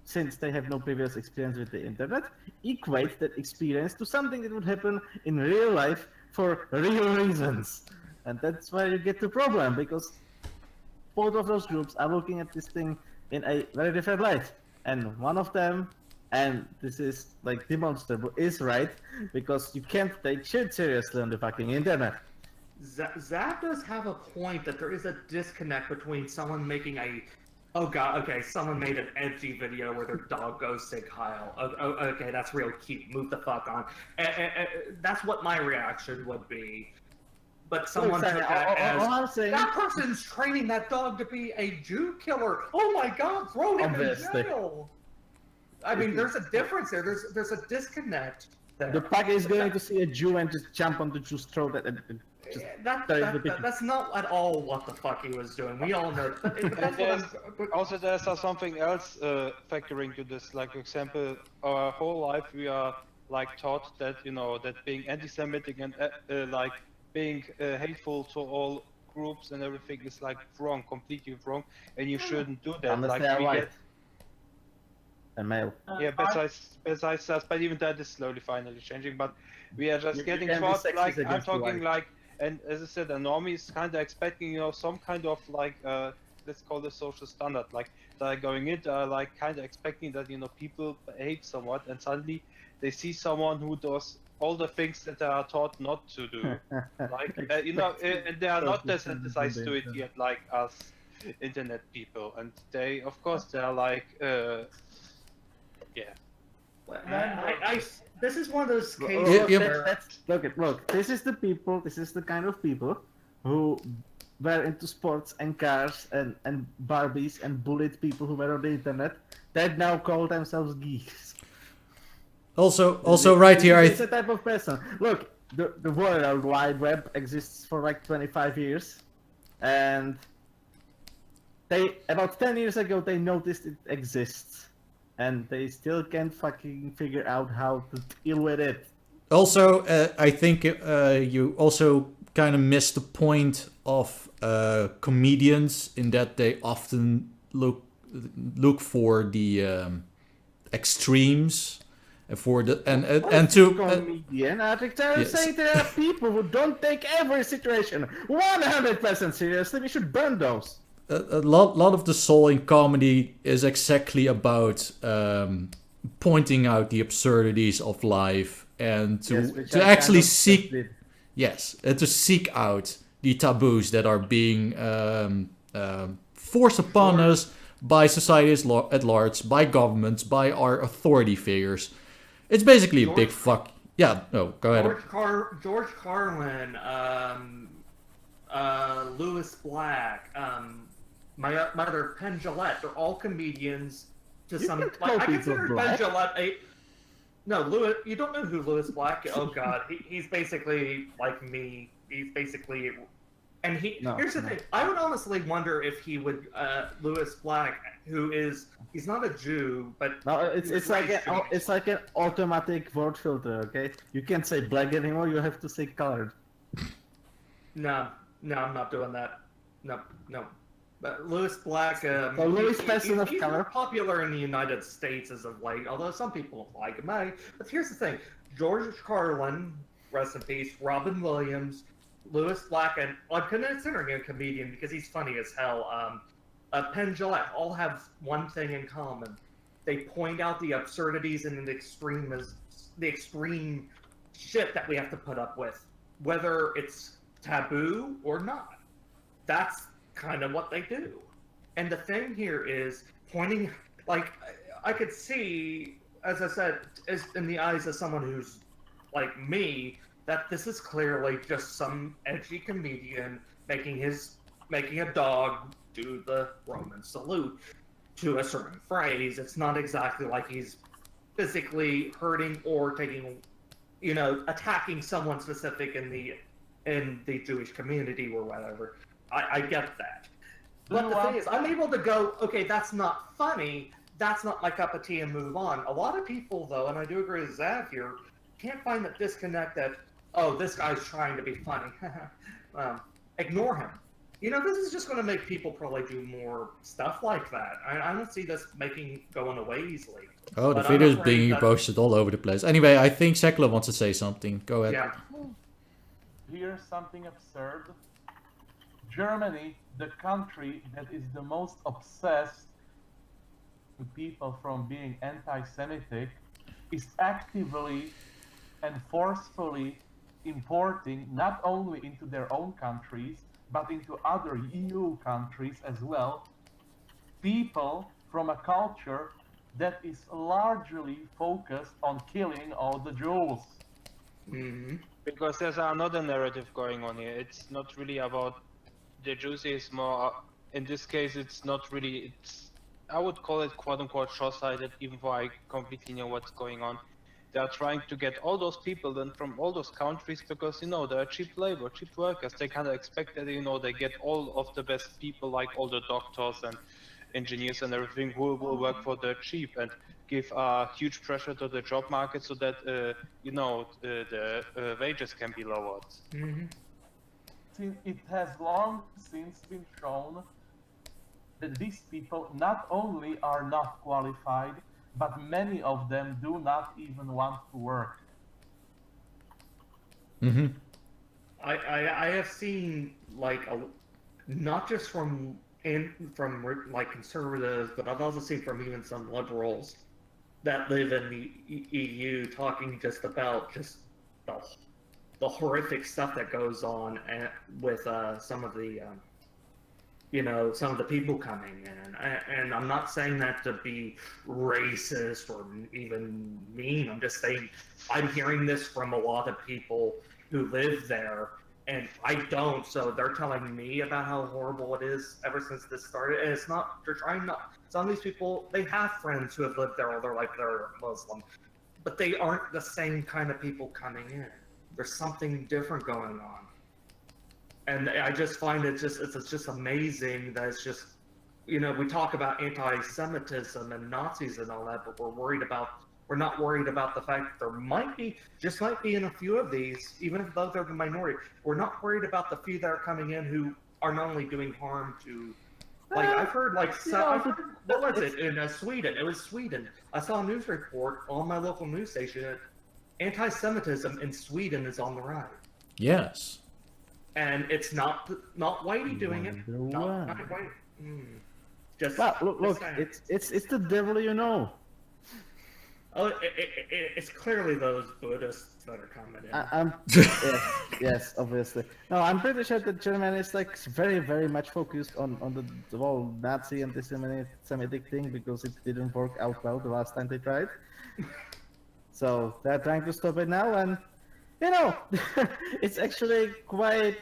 since they have no previous experience with the internet, equate that experience to something that would happen in real life for real reasons, and that's where you get the problem, because both of those groups are looking at this thing in a very different light, and one of them, and this is like demonstrable, is right, because you can't take shit seriously on the fucking internet. Zap does have a point that there is a disconnect between someone making someone made an edgy video where their dog goes Sig Heil. Okay, that's real cute. Move the fuck on. That's what my reaction would be. But someone took that as, that person's training that dog to be a Jew killer. Oh my god, throw him in jail. I mean, there's a difference there. There's a disconnect there. The pack is going to see a Jew and just jump on the Jew's throat. That's not at all what the fuck he was doing. We all know. Also, there's something else factoring to this. Like, for example, our whole life we are like taught that that being anti-Semitic and like being hateful to all groups and everything is like wrong, completely wrong, and you shouldn't do that. Like we get. And male. Yeah, besides that, but even that is slowly finally changing. But we are just getting taught, like, I'm talking like, and as I said, a normie is kind of expecting, some kind of like, let's call this social standard. Like, they're going in, like, kind of expecting that, people behave somewhat, and suddenly they see someone who does all the things that they are taught not to do. Like, and they are not desensitized to it yet, like us internet people. And they, of course, they are like, yeah. This is one of those cases. Look, this is the kind of people who were into sports and cars and Barbies and bullied people who were on the internet that now call themselves geeks. Also, right here, it's a type of person. Look, the World Wide Web exists for like 25 years, and about 10 years ago they noticed it exists. And they still can't fucking figure out how to deal with it. Also, I think you also kind of missed the point of comedians in that they often look for the extremes and for the and to comedian. Artrix, I'm saying there are people who don't take every situation 100% seriously. We should burn those. A lot of the soul in comedy is exactly about pointing out the absurdities of life and to actually seek and to seek out the taboos that are being forced upon us by society at large, by governments, by our authority figures. It's basically a big fuck. Yeah, no, go ahead. George Carlin, Lewis Black, my mother, Penn Jillette, they're all comedians to some. I consider Penn Jillette No, Lewis. You don't know who Lewis Black is? Oh God, he's basically like me. He's basically, and here's the thing. I would honestly wonder if he would. Lewis Black, he's not a Jew, but no, it's like an automatic word filter. Okay, you can't say black anymore. You have to say colored. No, I'm not doing that. No. But Lewis Black, he's more popular in the United States as of late, although some people don't like him. But here's the thing. George Carlin, rest in peace, Robin Williams, Lewis Black, and I'm considering him a comedian because he's funny as hell. Penn Jillette all have one thing in common. They point out the absurdities and the extreme shit that we have to put up with, whether it's taboo or not. That's kind of what they do. And the thing here is pointing, like, I could see, as I said, in the eyes of someone who's like me, that this is clearly just some edgy comedian making a dog do the Roman salute to a certain phrase. It's not exactly like he's physically hurting or attacking someone specific in the Jewish community or whatever. I get that. But the thing is, I'm able to go, okay, that's not funny, that's not my cup of tea, and move on. A lot of people, though, and I do agree with Zav here, can't find that disconnect that, oh, this guy's trying to be funny. Ignore him. This is just going to make people probably do more stuff like that. I don't see this going away easily. Oh, the video is being posted all over the place. Anyway, I think Sekele wants to say something. Go ahead. Yeah. Here's something absurd. Germany, the country that is the most obsessed with people from being anti-Semitic, is actively and forcefully importing not only into their own countries, but into other EU countries as well, people from a culture that is largely focused on killing all the Jews. Hmm. Because there's another narrative going on here. It's not really about the Jews. It's more, in this case, it's not really. I would call it "quote unquote" short-sighted, even though I completely know what's going on. They are trying to get all those people then from all those countries because they're cheap labor, cheap workers. They kind of expect that they get all of the best people, like all the doctors and engineers and everything, who will work for the cheap and give huge pressure to the job market so that the wages can be lowered. Hmm. It has long since been shown that these people not only are not qualified, but many of them do not even want to work. Mm-hmm. I have seen like not just from like conservatives, but I've also seen from even some liberals that live in the EU talking just about just the horrific stuff that goes on with some of the some of the people coming in. And I'm not saying that to be racist or even mean. I'm just saying I'm hearing this from a lot of people who live there, and I don't. So they're telling me about how horrible it is ever since this started. And it's not, they're trying not, some of these people, they have friends who have lived there all their life that are Muslim, but they aren't the same kind of people coming in. There's something different going on. And I just find it's just amazing that it's just, we talk about anti-Semitism and Nazis and all that, but we're not worried about the fact that there might be in a few of these, even if those are the minority, we're not worried about the few that are coming in who are not only doing harm to, like, I've heard, like, what was it, in Sweden? It was Sweden. I saw a news report on my local news station that anti-Semitism in Sweden is on the rise. Yes. And it's not whitey doing it. Not white. Just look, it's the devil, Oh, it's clearly those Buddhists that are coming in. Yes, obviously. No, I'm pretty sure that Germany is like very, very much focused on the whole Nazi anti-Semitic thing because it didn't work out well the last time they tried. So they're trying to stop it now, and it's actually quite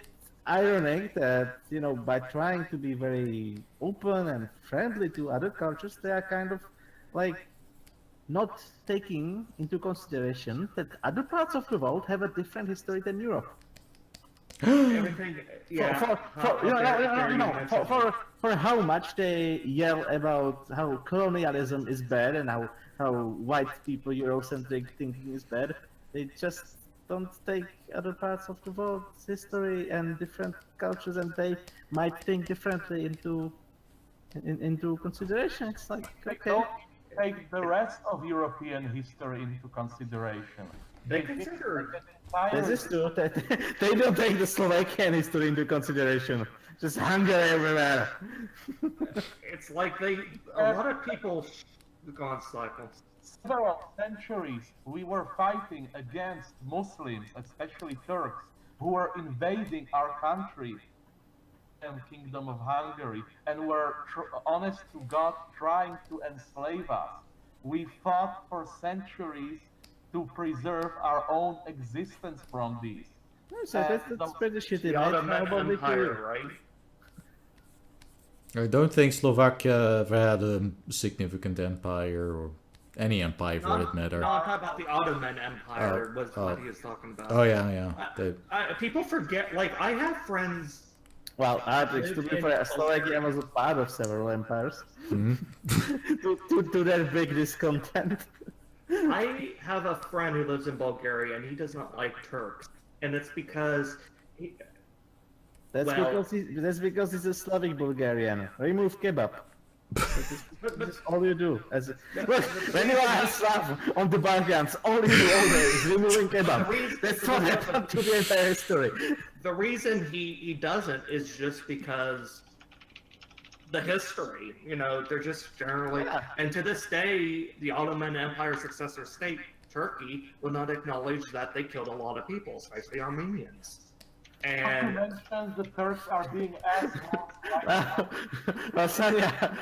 ironic that by trying to be very open and friendly to other cultures, they are kind of like not taking into consideration that other parts of the world have a different history than Europe. Everything, yeah. For how much they yell about how colonialism is bad and how white people Eurocentric thinking is bad, they just don't take other parts of the world's history and different cultures, and they might think differently into consideration. It's like, okay. Take the rest of European history into consideration. They consider This is true. They don't take the Slovakian history into consideration. Just Hungary everywhere. it's like a lot of people go on cycles. Several centuries we were fighting against Muslims, especially Turks, who were invading our country and Kingdom of Hungary and were honest to God trying to enslave us. We fought for centuries to preserve our own existence from these. So that's pretty shitty. The Ottoman Empire, right? I don't think Slovakia ever had a significant empire, or any empire for that matter. No, I'm talking about the Ottoman Empire, was what he was talking about. Oh, yeah. People forget, like, I have friends... Well, Artrix, to be fair, Slovakia was a part of several empires. to their big discontent. I have a friend who lives in Bulgaria, and he does not like Turks. And it's because... That's because he's a Slavic Bulgarian. Remove kebab. That's all you do. Look, when you are a Slav on the Balkans, all you do is removing kebab. That's what happened to the entire history. The reason he doesn't is just because the history, they're just generally... And to this day, the Ottoman Empire successor state Turkey will not acknowledge that they killed a lot of people, especially Armenians. Not to And mention the Turks are being assholes. Well, Sanya,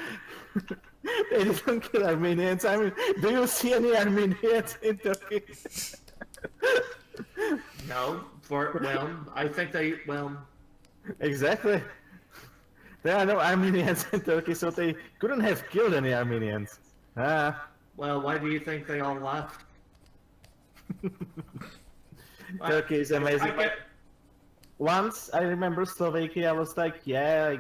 they didn't kill Armenians. I mean, do you see any Armenians in Turkey? no, I think Exactly. There are no Armenians in Turkey, so they couldn't have killed any Armenians. why do you think they all left? Turkey is amazing. Once I remember Slovakia was like, yeah,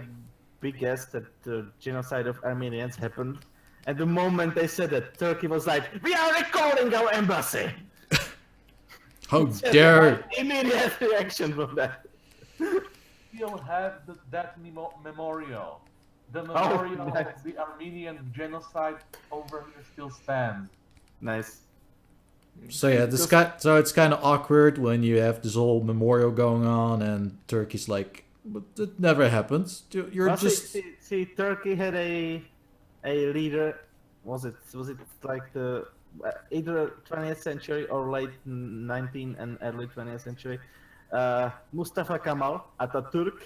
we guess that the genocide of Armenians happened. And the moment they said that, Turkey was like, we are recalling our embassy. How dare... Immediate reaction from that. Still have that memorial. The memorial nice. of the Armenian genocide over here still stands. Nice. So yeah, so it's kind of awkward when you have this whole memorial going on and Turkey's like, but it never happens. You're Well, just... see, Turkey had a leader. Was it like the either 20th century or late 19th and early 20th century? Mustafa Kemal Atatürk,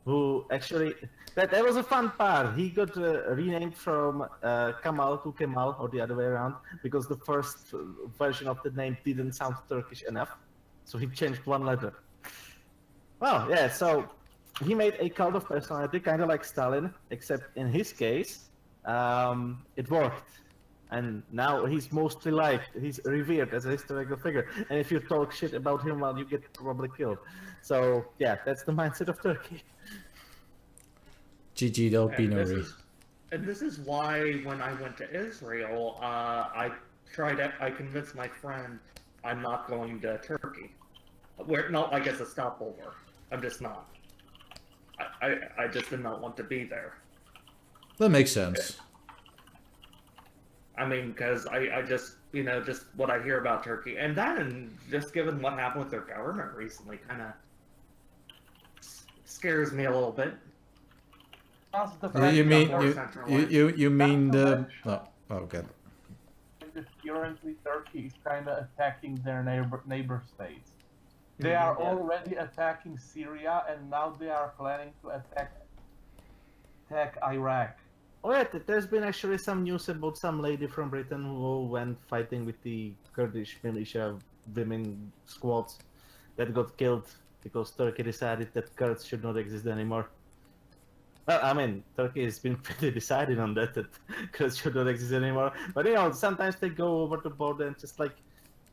who actually that was a fun part. He got renamed from Kemal to Kemal, or the other way around, because the first version of the name didn't sound Turkish enough, so he changed one letter. Well, yeah, so he made a cult of personality, kind of like Stalin, except in his case, it worked. And now he's mostly liked, he's revered as a historical figure. And if you talk shit about him, well, you get probably killed. So, yeah, that's the mindset of Turkey. GG, there'll be no And this is why when I went to Israel, I convinced my friend I'm not going to Turkey. Not like as a stopover. I'm just not. I just did not want to be there. That makes sense. I mean, because I just, just what I hear about Turkey, and then just given what happened with their government recently, kind of scares me a little bit. You mean the... Oh, okay. Currently, Turkey is kind of attacking their neighbor states. They are already attacking Syria, and now they are planning to attack Iraq. Oh yeah, there's been actually some news about some lady from Britain who went fighting with the Kurdish militia women squads that got killed because Turkey decided that Kurds should not exist anymore. Well, I mean, Turkey has been pretty decided on that Kurds should not exist anymore. But sometimes they go over the border and just like,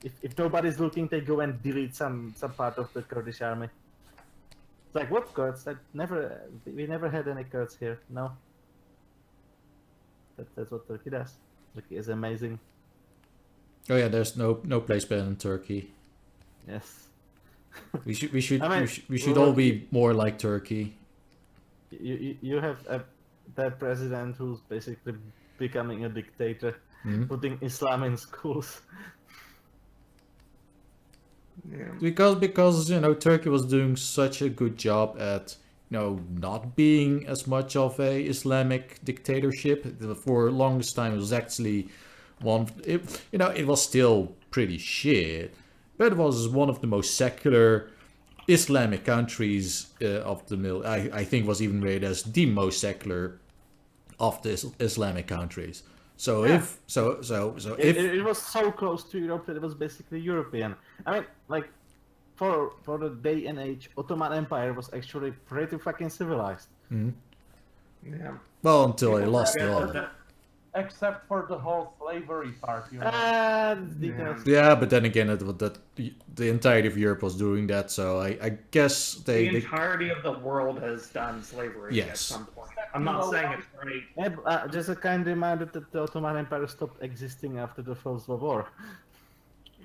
if nobody's looking, they go and delete some part of the Kurdish army. It's like, what Kurds? We never had any Kurds here, no. That's what Turkey does. Turkey is amazing. Oh yeah, there's no place better than Turkey. Yes. We should well, all be more like Turkey. You have that president who's basically becoming a dictator, putting Islam in schools. Yeah. Because Turkey was doing such a good job at not being as much of a Islamic dictatorship. For the longest time it was actually it was still pretty shit, but it was one of the most secular Islamic countries of the middle. I think was even rated as the most secular of the Islamic countries. So Yeah. if It was so close to Europe that it was basically European. I mean, like, for the day and age, Ottoman Empire was actually pretty fucking civilized. Yeah. well, until they lost it all. Except for the whole slavery part, Details. Yeah, but then again, the entirety of Europe was doing that, so I guess The they entirety of the world has done slavery at Yes. some point. I'm not saying it's right. Yeah, just a kind reminder that the Ottoman Empire stopped existing after the First World War.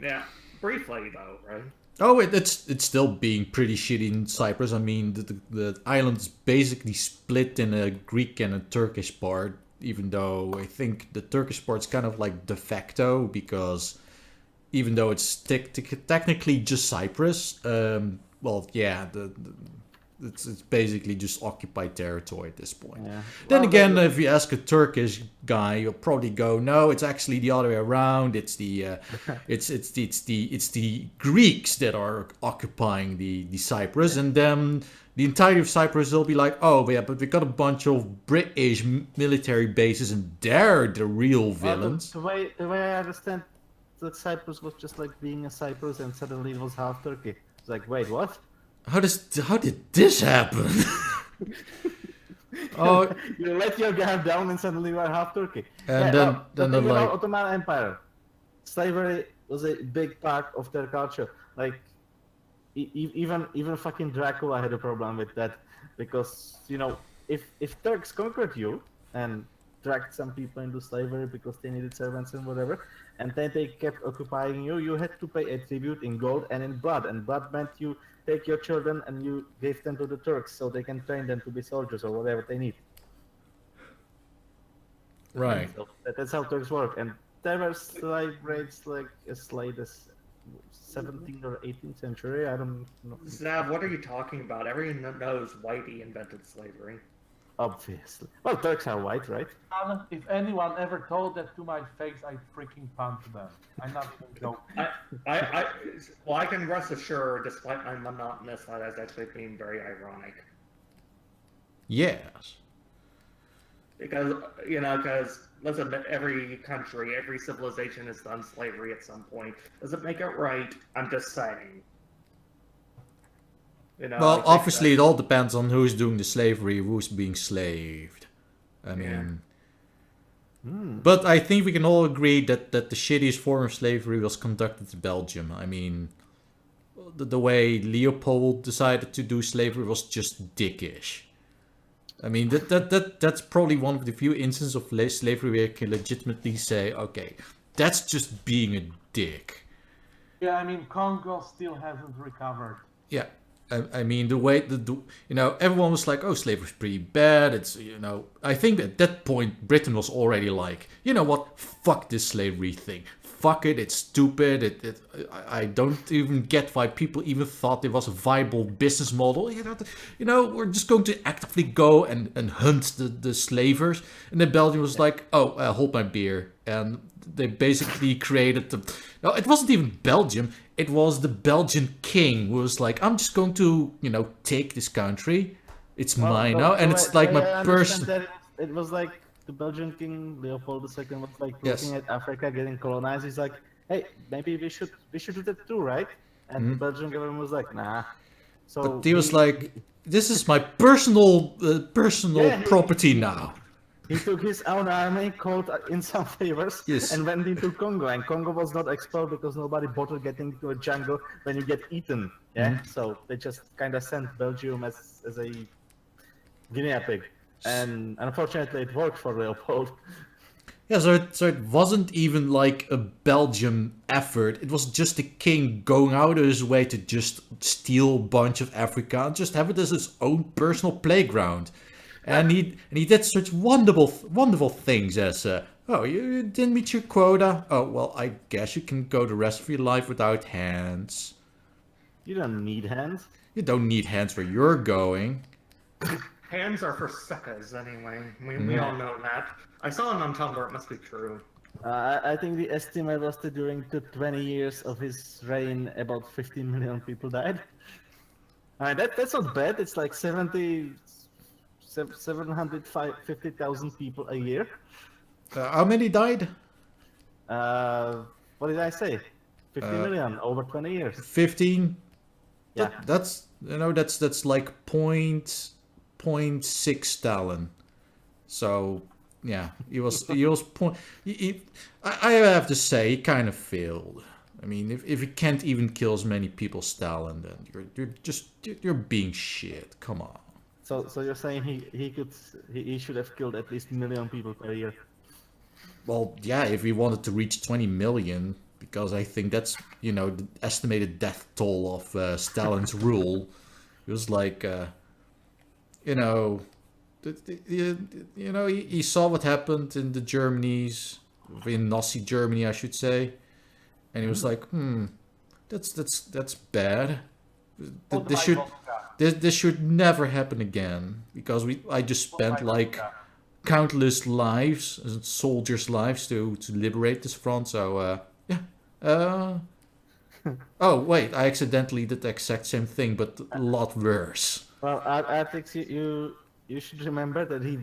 Yeah. Briefly, though, right? Oh, it's still being pretty shitty in Cyprus. I mean, the island's basically split in a Greek and a Turkish part, even though I think the Turkish part's kind of like de facto, because even though it's technically just Cyprus, well, yeah, It's basically just occupied territory at this point. Yeah. Then Well, again, if you ask a Turkish guy, you'll probably go, no, it's actually the other way around. It's the it's the Greeks that are occupying the Cyprus, and then the entirety of Cyprus will be like, oh yeah, but we got a bunch of British military bases, and they're the real villains. The way I understand that Cyprus was just like being a Cyprus, and suddenly it was half Turkey. It's like, wait, what? How did this happen? Oh, You let your guard down, and suddenly you are half Turkey. and the then thing they're about like, Ottoman Empire, slavery was a big part of their culture. Like even fucking Dracula had a problem with that, because if Turks conquered you and dragged some people into slavery because they needed servants and whatever, and then they kept occupying you, you had to pay a tribute in gold and in blood, and blood meant you take your children and you gave them to the Turks so they can train them to be soldiers or whatever they need. right. So that's how Turks work, and there were slave rates like as late as 17th or 18th century. I don't know. Zav, what are you talking about? Everyone knows Whitey invented slavery. Obviously. Well, Turks are white, right? If anyone ever told that to my face, I'd freaking punch them. I'm not even joking. I can rest assured, despite my monotonous, that is actually being very ironic. Yes. Because, let's admit, every country, every civilization has done slavery at some point. Does it make it right? I'm just saying. Well, obviously, it all depends on who's doing the slavery, who's being slaved. I mean, but I think we can all agree that the shittiest form of slavery was conducted in Belgium. I mean, the way Leopold decided to do slavery was just dickish. I mean, that's probably one of the few instances of slavery where you can legitimately say, okay, that's just being a dick. Yeah, I mean, Congo still hasn't recovered. Yeah. I mean, the way everyone was like, oh, slavery's pretty bad. It's, I think at that point, Britain was already like, you know what? Fuck this slavery thing. Fuck it. It's stupid. I don't even get why people even thought it was a viable business model. We're just going to actively go and hunt the slavers. And then Belgium was like, oh, hold my beer. And they basically created no, it wasn't even Belgium. It was the Belgian king who was like, I'm just going to, take this country. It's mine now. And it's like my personal... It was like the Belgian king, Leopold II, was like looking at Africa getting colonized. He's like, hey, maybe we should do that too, right? And the Belgian government was like, nah. So but he was like, this is my personal property now. He took his own army, called in some favors, and went into Congo. And Congo was not expelled because nobody bothered getting into a jungle when you get eaten. Yeah, so they just kind of sent Belgium as a guinea pig. And unfortunately, it worked for Leopold. Yeah, so it wasn't even like a Belgian effort. It was just the king going out of his way to just steal a bunch of Africa and just have it as his own personal playground. And he did such wonderful things as, you didn't meet your quota. Oh, well, I guess you can go the rest of your life without hands. You don't need hands. You don't need hands where you're going. Hands are for suckers, anyway. We all know that. I saw it on Tumblr, it must be true. I think the estimate was that during the 20 years of his reign, about 15 million people died. That's not bad. It's like 750,000 people a year. How many died? What did I say? 50 million over 20 years. 15? Yeah. That's like 0.6 Stalin. So yeah, he was I have to say he kind of failed. I mean, if you can't even kill as many people as Stalin, then you're being shit. Come on. So you're saying he should have killed at least 1 million people per year? Well, yeah, if he wanted to reach 20 million, because I think that's the estimated death toll of Stalin's rule. It was like he saw what happened in the Germany's, in Nazi Germany, I should say, and he was like, that's bad. This should never happen again, because I just spent like countless lives, soldiers' lives, to liberate this front. So yeah. Oh wait, I accidentally did the exact same thing, but a lot worse. Well, Artrix, you should remember that he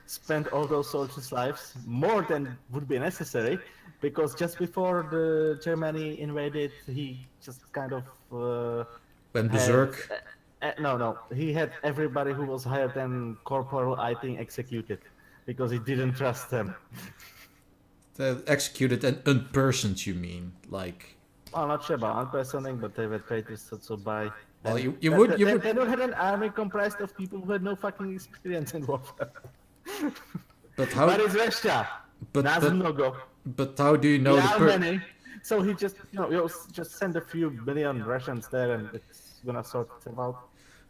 spent all those soldiers' lives more than would be necessary, because just before the Germany invaded, he just kind of Went had- berserk. no, he had everybody who was higher than corporal, I think, executed because he didn't trust them. Executed and unpersoned, you mean? Like, I'm not sure about unpersoning, but they were traitors, so by. well, and you would They had an army comprised of people who had no fucking experience in warfare. but how? But it's Russia. But No go. but how do you know There the are many. So he just, you just send a few million Russians there, and it's gonna sort them out.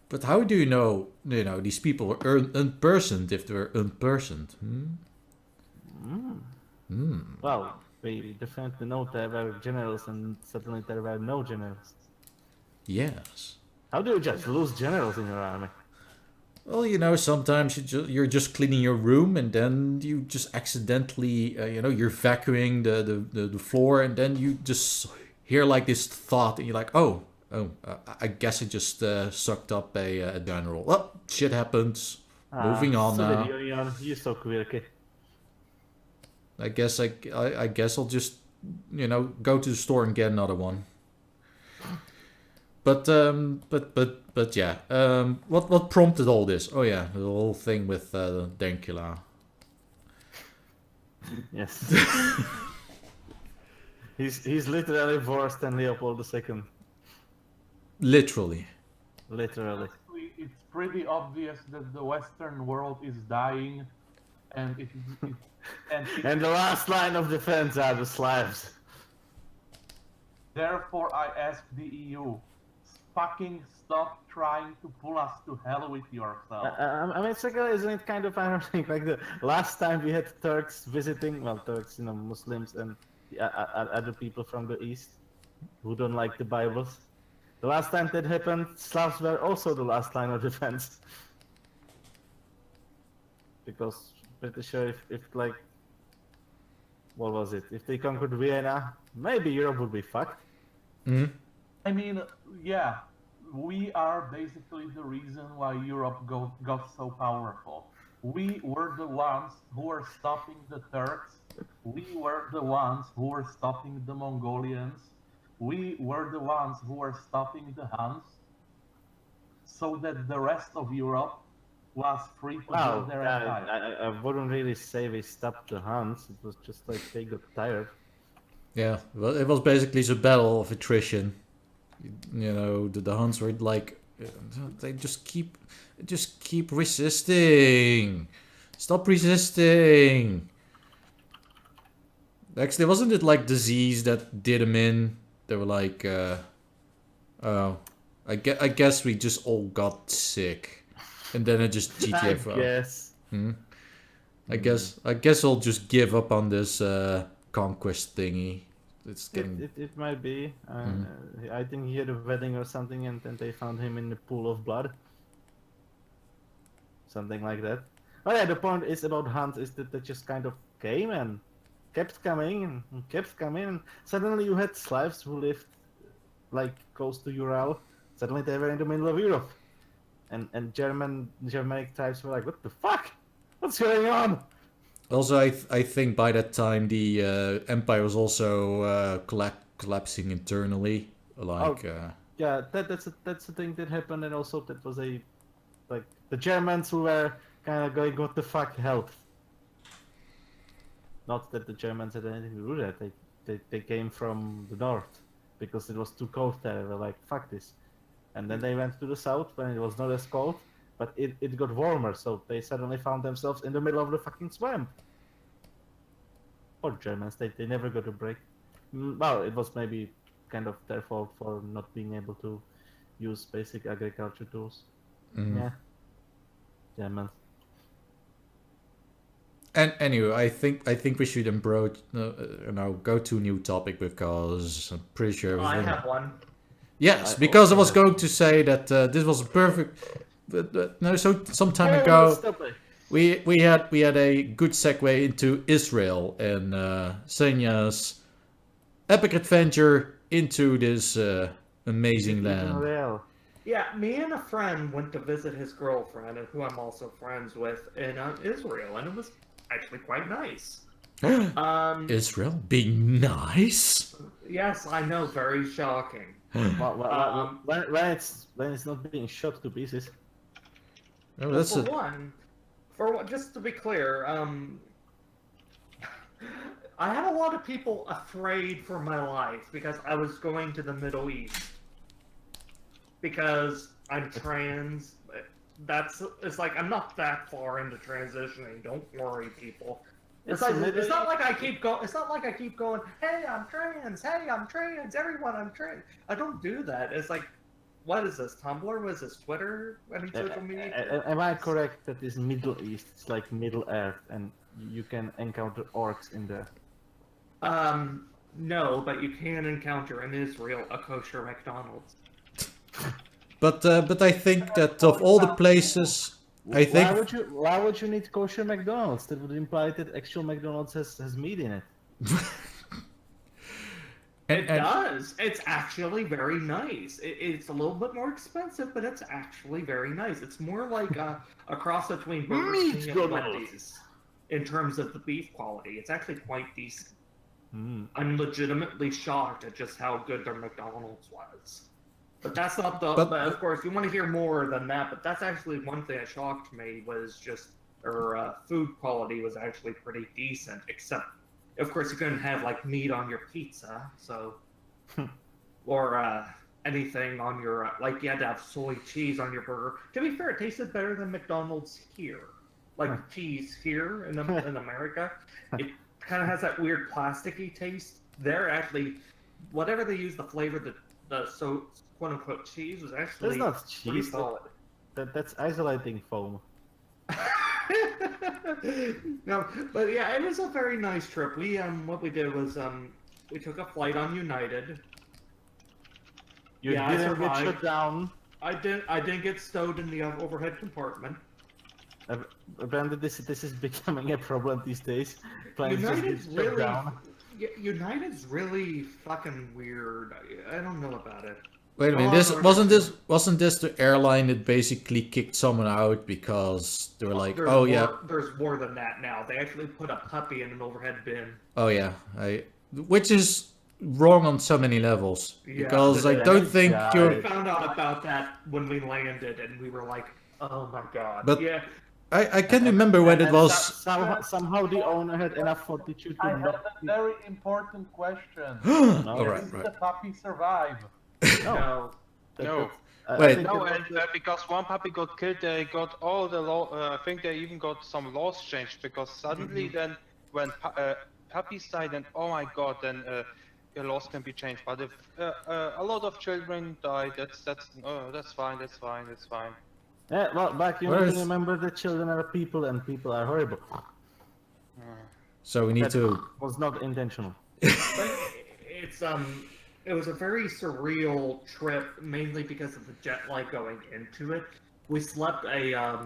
But how do you know these people were unpersoned if they were unpersoned? Well, we definitely know there were generals, and suddenly there were no generals. Yes. How do you just lose generals in your army? Well, sometimes you're just cleaning your room, and then you just accidentally, you're vacuuming the floor, and then you just hear like this thought, and you're like, oh, I guess I just sucked up a general. Well, shit happens. Moving on so now. You're so quirky. I guess I'll just go to the store and get another one. But yeah. What prompted all this? Oh yeah, the whole thing with Dankula. Yes. he's literally worse than Leopold II. Literally. Literally. Honestly, it's pretty obvious that the Western world is dying, and And the last line of defense are the Slavs. therefore I ask the EU, fucking stop trying to pull us to hell with yourself. I mean, Sekele, isn't it kind of ironic? Like the last time we had Turks visiting, well, Turks, Muslims and other people from the East who don't like the Bibles. The last time that happened, Slavs were also the last line of defense. Because pretty sure if like, what was it? If they conquered Vienna, maybe Europe would be fucked. Hmm. I mean, yeah, we are basically the reason why Europe got so powerful. We were the ones who were stopping the Turks. We were the ones who were stopping the Mongolians. We were the ones who were stopping the Huns, so that the rest of Europe was free to build their empire. I wouldn't really say we stopped the Huns. It was just like they got tired. Yeah. Well, it was basically a battle of attrition. The Huns were like, they just keep resisting. Stop resisting. Actually, wasn't it like disease that did them in? They were like, oh, I guess we just all got sick, and then it just GTFO. Yes. I guess I'll just give up on this conquest thingy. It's getting. It might be. I think he had a wedding or something, and then they found him in the pool of blood. Something like that. Oh yeah, the point is about Huns is that they just kind of came and kept coming and kept coming, and suddenly you had Slavs who lived like close to Ural. Suddenly they were in the middle of Europe, and Germanic tribes were like, what the fuck? What's going on? Also, I think by that time the empire was also collapsing internally. Like, yeah, that's the thing that happened, and also that was like the Germans who were kind of going, what the fuck, help. Not that the Germans had anything to do with that. They came from the north because it was too cold there. They were like, fuck this. And then they went to the south when it was not as cold, but it got warmer, so they suddenly found themselves in the middle of the fucking swamp. Poor Germans, they never got a break. Well, it was maybe kind of their fault for not being able to use basic agriculture tools. Yeah. Germans. And anyway, I think we should go to a new topic because I'm pretty sure. I have one. Yes, because I was going to say that this was a perfect. No, so some time ago we had a good segue into Israel and Sanya's epic adventure into this amazing land. Real. Yeah, me and a friend went to visit his girlfriend, who I'm also friends with, in Israel, and it was actually quite nice. Israel being nice. Yes, I know, very shocking. When it's not being shot to pieces. Oh, that's Just to be clear, I had a lot of people afraid for my life because I was going to the Middle East. Because I'm trans. It's like I'm not that far into transitioning. Don't worry, people. It's not like I keep going. Hey, I'm trans. Hey, I'm trans. Everyone, I'm trans. I don't do that. It's like, what is this? Tumblr? What is this? Twitter? Any social media? Am I correct that this Middle East is like Middle Earth and you can encounter orcs in there? No, but you can encounter in Israel a kosher McDonald's. But I think that of all the places, I think Why would you need kosher McDonald's? That would imply that actual McDonald's has meat in it. It does. It's actually very nice. It's a little bit more expensive, but it's actually very nice. It's more like a cross between Burger King and Wendy's in terms of the beef quality. It's actually quite decent. I'm legitimately shocked at just how good their McDonald's was. But that's not the. But of course, you want to hear more than that. But that's actually one thing that shocked me was just their food quality was actually pretty decent. Except, of course, you couldn't have like meat on your pizza, so or anything on your like you had to have soy cheese on your burger. To be fair, it tasted better than McDonald's here. Like cheese here in America, it kind of has that weird plasticky taste. They're actually whatever they use the flavor the so quote unquote cheese was actually That's not cheese. solid. That's isolating foam. No, but yeah, it was a very nice trip. We what we did was we took a flight on United. You Yeah, I didn't get survived. shut down. I didn't get stowed in the overhead compartment. Apparently, this is becoming a problem these days. Planes just United's get shut really down. United's really fucking weird. I don't know about it. wait a minute. Wasn't this the airline that basically kicked someone out because they were like, There's more than that now. They actually put a puppy in an overhead bin. oh yeah, which is wrong on so many levels Yeah. because I don't think Yeah, you're. We found out about that when we landed, and we were like, "Oh my god!" But- yeah, I can't remember when it And was. somehow the owner had enough fortitude I to have not. a very important question. All right, Did right. the puppy survive? no. No. Wait. No, and because one puppy got killed, they got all the law. I think they even got some laws changed because suddenly then when puppies die, then oh my god, then the laws can be changed. But if a lot of children die, that's fine. Yeah, well, back you Where need to is- remember that children are people and people are horrible. So we need That to. was not intentional. But it's it was a very surreal trip, mainly because of the jet lag going into it. We slept a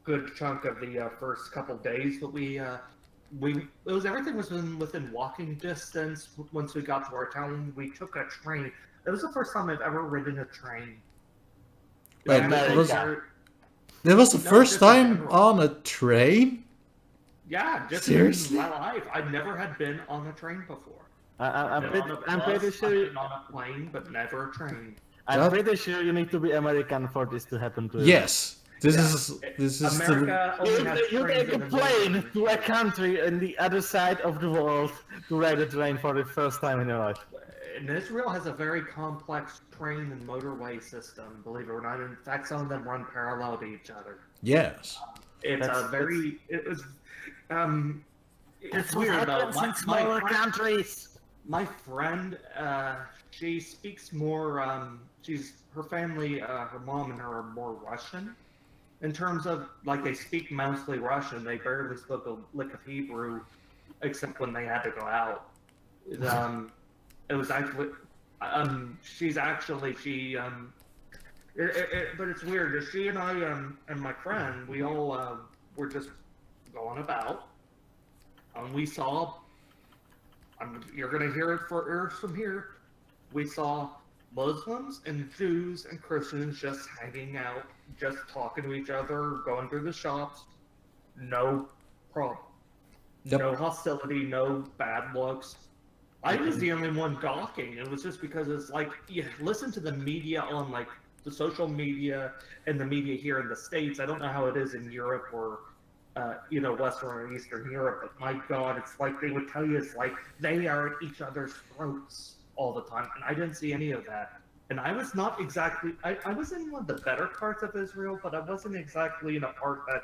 good chunk of the first couple days, but everything was within walking distance. Once we got to our town, we took a train. It was the first time I've ever ridden a train. Wait, America. that was the No, first just in time general. on a train. Yeah, just Seriously? in my life, I never had been on a train before. I'm Been pretty, on a I'm bus, pretty I've sure. been on a plane, but never a train. I'm That- pretty sure you need to be American for this to happen to you. Yes, this is America You, only has you trains take a in the plane Midwest. to a country on the other side of the world to ride a train for the first time in your life. And Israel has a very complex train and motorway system, believe it or not. In fact, some of them run parallel to each other. yes. It's That's- it was, it's That's what weird though. happens in smaller countries. My friend, she speaks more, her family, her mom and her are more Russian. In terms of, like, they speak mostly Russian, they barely spoke a lick of Hebrew, except when they had to go out. It was actually, She's actually but it's weird. She and I and my friend, we all were just going about, and we saw. You're gonna hear it from here. We saw Muslims and Jews and Christians just hanging out, just talking to each other, going through the shops. No problem. Yep. No hostility, no bad looks. I was the only one gawking. It was just because it's like, you listen to the media on like the social media and the media here in the States. I don't know how it is in Europe or, Western or Eastern Europe, but my God, it's like they would tell you it's like they are at each other's throats all the time. And I didn't see any of that. And I was not exactly, I was in one of the better parts of Israel, but I wasn't exactly in a part that,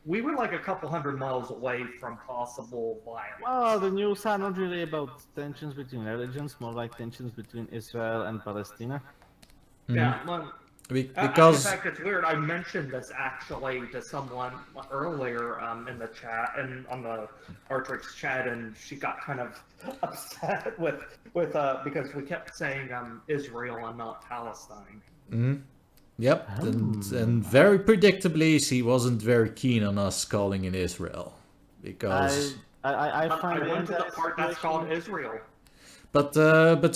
we were like a couple hundred miles away from possible violence. Well, the news are not really about tensions between religions, more like tensions between Israel and Palestine. Yeah, well, because in fact, it's weird. I mentioned this actually to someone earlier in the chat and on the Artrix chat, and she got kind of upset with because we kept saying Israel and not Palestine. Yep, and very predictably, she wasn't very keen on us calling it Israel, because. I find I went to the part that's called Israel. But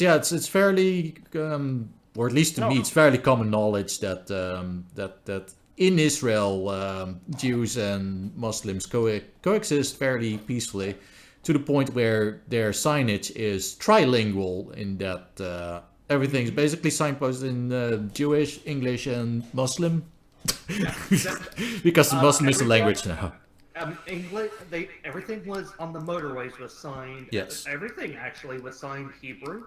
yeah, it's fairly, or at least to me, it's fairly common knowledge that that in Israel, Jews and Muslims coexist fairly peacefully, to the point where their signage is trilingual in that. Everything's basically signposted in Jewish, English, and Muslim, because Muslim is the language now. English. Everything was on the motorways was signed. Yes. Everything actually was signed Hebrew,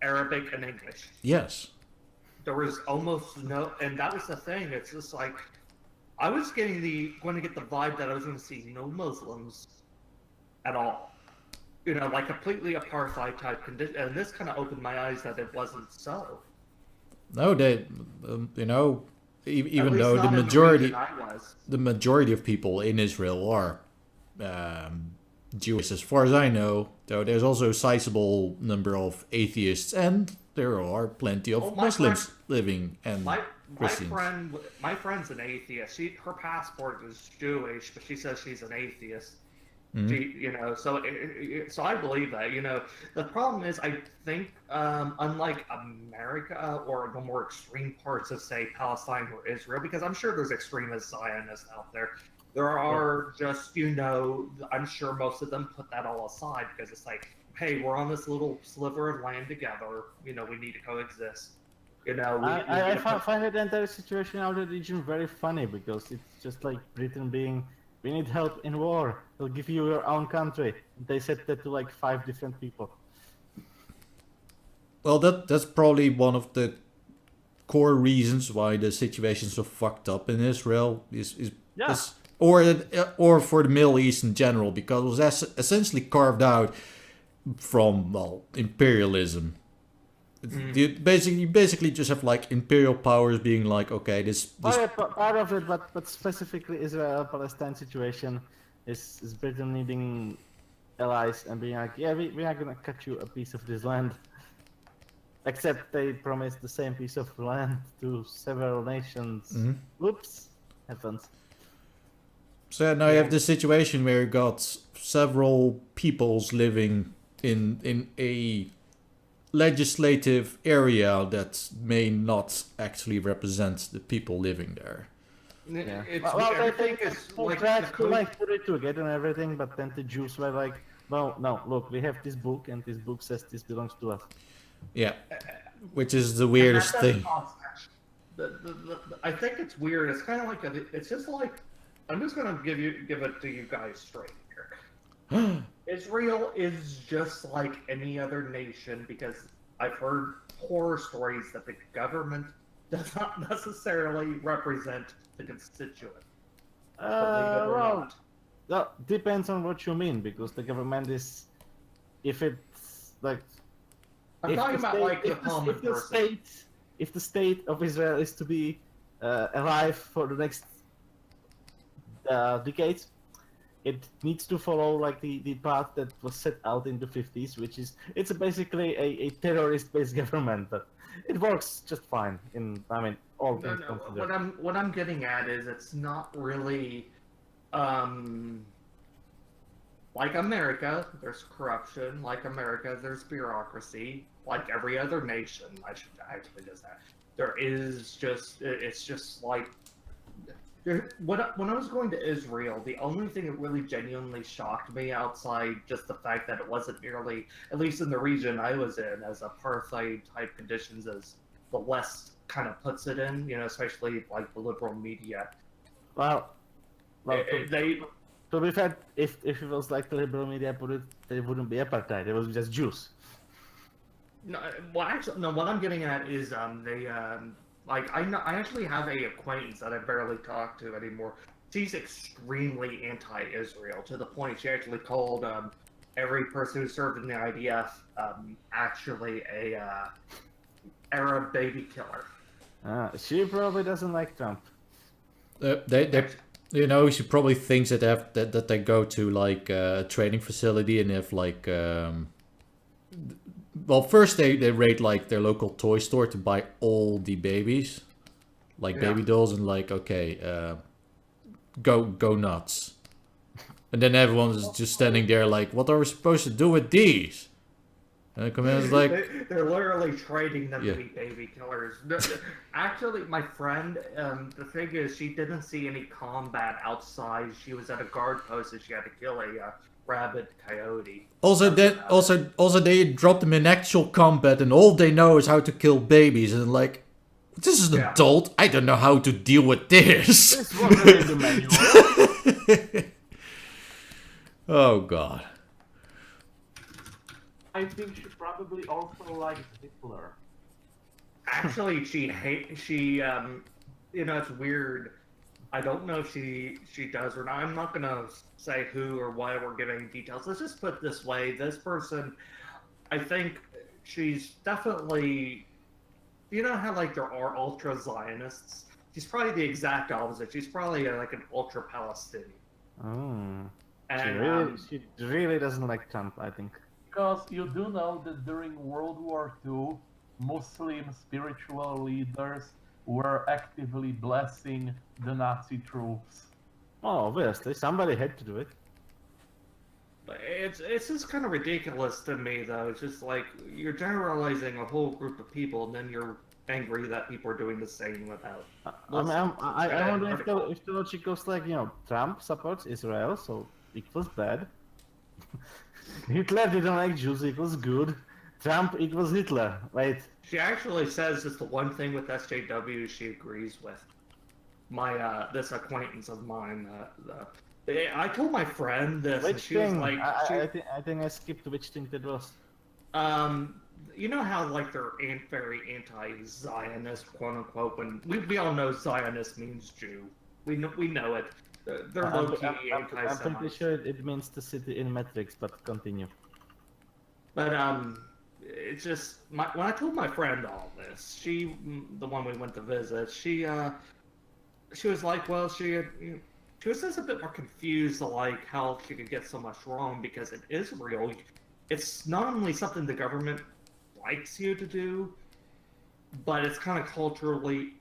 Arabic, and English. Yes. There was almost no, and that was the thing. It's just like I was going to get the vibe that I was going to see no Muslims at all. Like completely apartheid type condition, and this kind of opened my eyes that it wasn't so. No, they, even though the majority of people in Israel are Jewish, as far as I know, though there's also a sizable number of atheists, and there are plenty of Muslims living and Christians. My friend's an atheist. Her passport is Jewish, but she says she's an atheist. So I believe that. The problem is, I think, unlike America or the more extreme parts of, say, Palestine or Israel, because I'm sure there's extremist Zionists out there. There are just, I'm sure most of them put that all aside because it's like, hey, we're on this little sliver of land together. We need to coexist. I find the entire situation out of the region very funny because it's just like Britain being. We need help in war. They'll give you your own country. They said that to like 5 different people. Well, that's probably one of the core reasons why the situation's so fucked up in Israel or for the Middle East in general, because it was essentially carved out from imperialism. You basically just have like imperial powers being like, okay, this... Part of it, but specifically Israel-Palestine situation is Britain needing allies and being like, yeah, we are gonna cut you a piece of this land. Except they promised the same piece of land to several nations. Whoops, happens. So now you have this situation where you got several peoples living in a legislative area that may not actually represent the people living there. Yeah. Everything is tried to put it together and everything, but then the Jews were like, well, no, look, we have this book, and this book says this belongs to us. Yeah, which is the weirdest thing. I think it's weird. It's kind of like it's just like, I'm just gonna give it to you guys straight here. Israel is just like any other nation because I've heard horror stories that the government does not necessarily represent the constituent. Well, that depends on what you mean, because the government is, if it's like, I'm talking about like the common person. If the state of Israel is to be alive for the next decades, it needs to follow like the path that was set out in the 50s, which is it's basically a terrorist-based government, but it works just fine. All No, things no. considered. What I'm getting at is it's not really like America. There's corruption. Like America, there's bureaucracy. Like every other nation, I should actually does that. There is just it's just like when I was going to Israel, the only thing that really genuinely shocked me outside just the fact that it wasn't nearly, at least in the region I was in, as apartheid type conditions as the West kind of puts it in, especially like the liberal media. Well, They to be fair, if it was like the liberal media put it, there wouldn't be apartheid. It was just Jews. no, well, actually, no. What I'm getting at is they like I actually have a acquaintance that I barely talk to anymore. She's extremely anti-Israel to the point she actually called every person who served in the IDF actually a Arab baby killer. She probably doesn't like Trump. She probably thinks that they go to like a training facility and have like well, first they raid like their local toy store to buy all the babies, like baby dolls, and like go nuts. And then everyone's just standing there like, what are we supposed to do with these? And the commander's like, they're literally trading them to be baby killers. Actually, my friend, the thing is, she didn't see any combat outside. She was at a guard post and she had to kill a rabid coyote. Also they dropped them in actual combat, and all they know is how to kill babies. And like, this is an adult. I don't know how to deal with this. This wasn't in the manual. Oh god. I think she probably also likes Hitler. Actually, it's weird. I don't know if she does or not. I'm not gonna say who or why we're giving details. Let's just put it this way: this person, I think she's definitely. You know how like there are ultra Zionists? She's probably the exact opposite. She's probably like an ultra Palestinian. Oh. And She really doesn't like Trump, I think. Because you do know that during World War II, Muslim spiritual leaders were actively blessing the Nazi troops. Oh, obviously, somebody had to do it. It's just kind of ridiculous to me, though. It's just like you're generalizing a whole group of people, and then you're angry that people are doing the same without. I wonder if the logic goes like, Trump supports Israel, so equals bad. Hitler didn't like Jews, equals good. Trump equals Hitler. Wait. She actually says it's the one thing with SJW she agrees with. My this acquaintance of mine. I told my friend this, and Which she thing? was like, I think I skipped which thing that was. you know how like they're very anti-Zionist, quote unquote. When we all know Zionist means Jew. We know it. They're low-key anti-Semite. I'm pretty sure it means the city in metrics, but continue. But it's just when I told my friend all this, the one we went to visit, she was like, well, she was just a bit more confused, like how she could get so much wrong because it is real. It's not only something the government likes you to do, but it's kind of culturally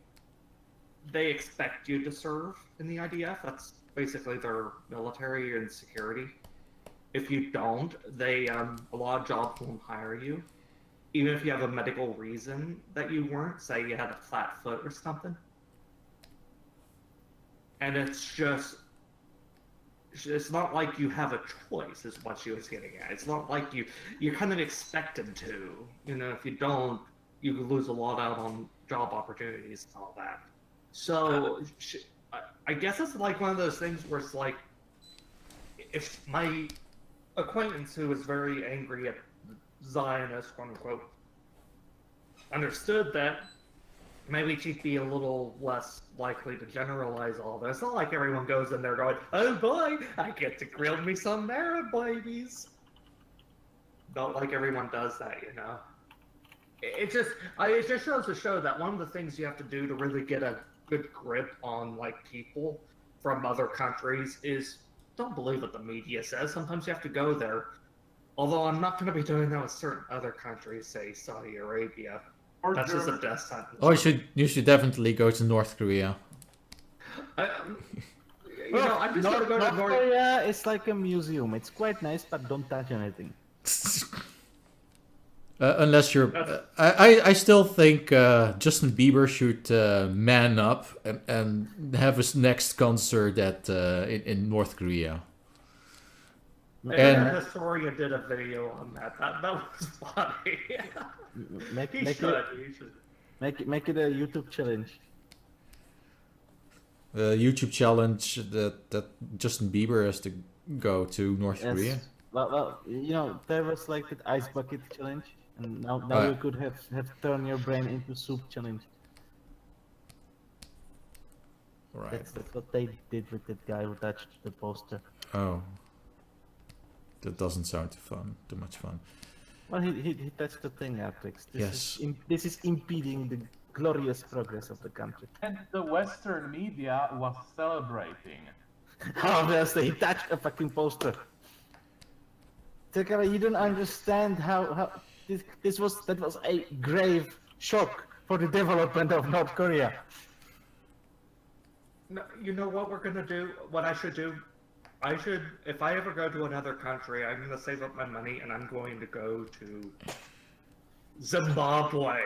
they expect you to serve in the IDF. That's basically their military and security. If you don't, they a lot of jobs won't hire you, even if you have a medical reason that you weren't. Say you had a flat foot or something. And it's not like you have a choice, is what she was getting at. It's not like you're kind of expected to. If you don't, you could lose a lot out on job opportunities and all that. So I guess it's like one of those things where it's like, if my acquaintance who was very angry at Zionists, quote unquote, understood that, maybe she'd be a little less likely to generalize all this. It's not like everyone goes in there going, oh boy, I get to grill me some Arab babies. Not like everyone does that, It just shows to show that one of the things you have to do to really get a good grip on like people from other countries is don't believe what the media says. Sometimes you have to go there. Although I'm not going to be doing that with certain other countries, say Saudi Arabia. Or That's just a Germany. death sentence. Oh, you should definitely go to North Korea. I just want to go to North North. Korea is like a museum. It's quite nice, but don't touch anything. Unless you're, I still think Justin Bieber should man up and have his next concert at in North Korea. And Historia did a video on that. That was funny. Make He it should. make it a YouTube challenge. YouTube challenge that Justin Bieber has to go to North Korea. Well, there was like the ice bucket challenge, and now Oh, you could have turn your brain into soup challenge. Right. That's what they did with that guy who touched the poster. Oh. That doesn't sound too much fun. Well, he touched the thing, Artrix. Yes. This is impeding the glorious progress of the country. And the Western media was celebrating. Obviously, he touched a fucking poster. Sekele, you don't understand how that was a grave shock for the development of North Korea. No, you know what we're gonna do? What I should do? If I ever go to another country, I'm gonna save up my money and I'm going to go to Zimbabwe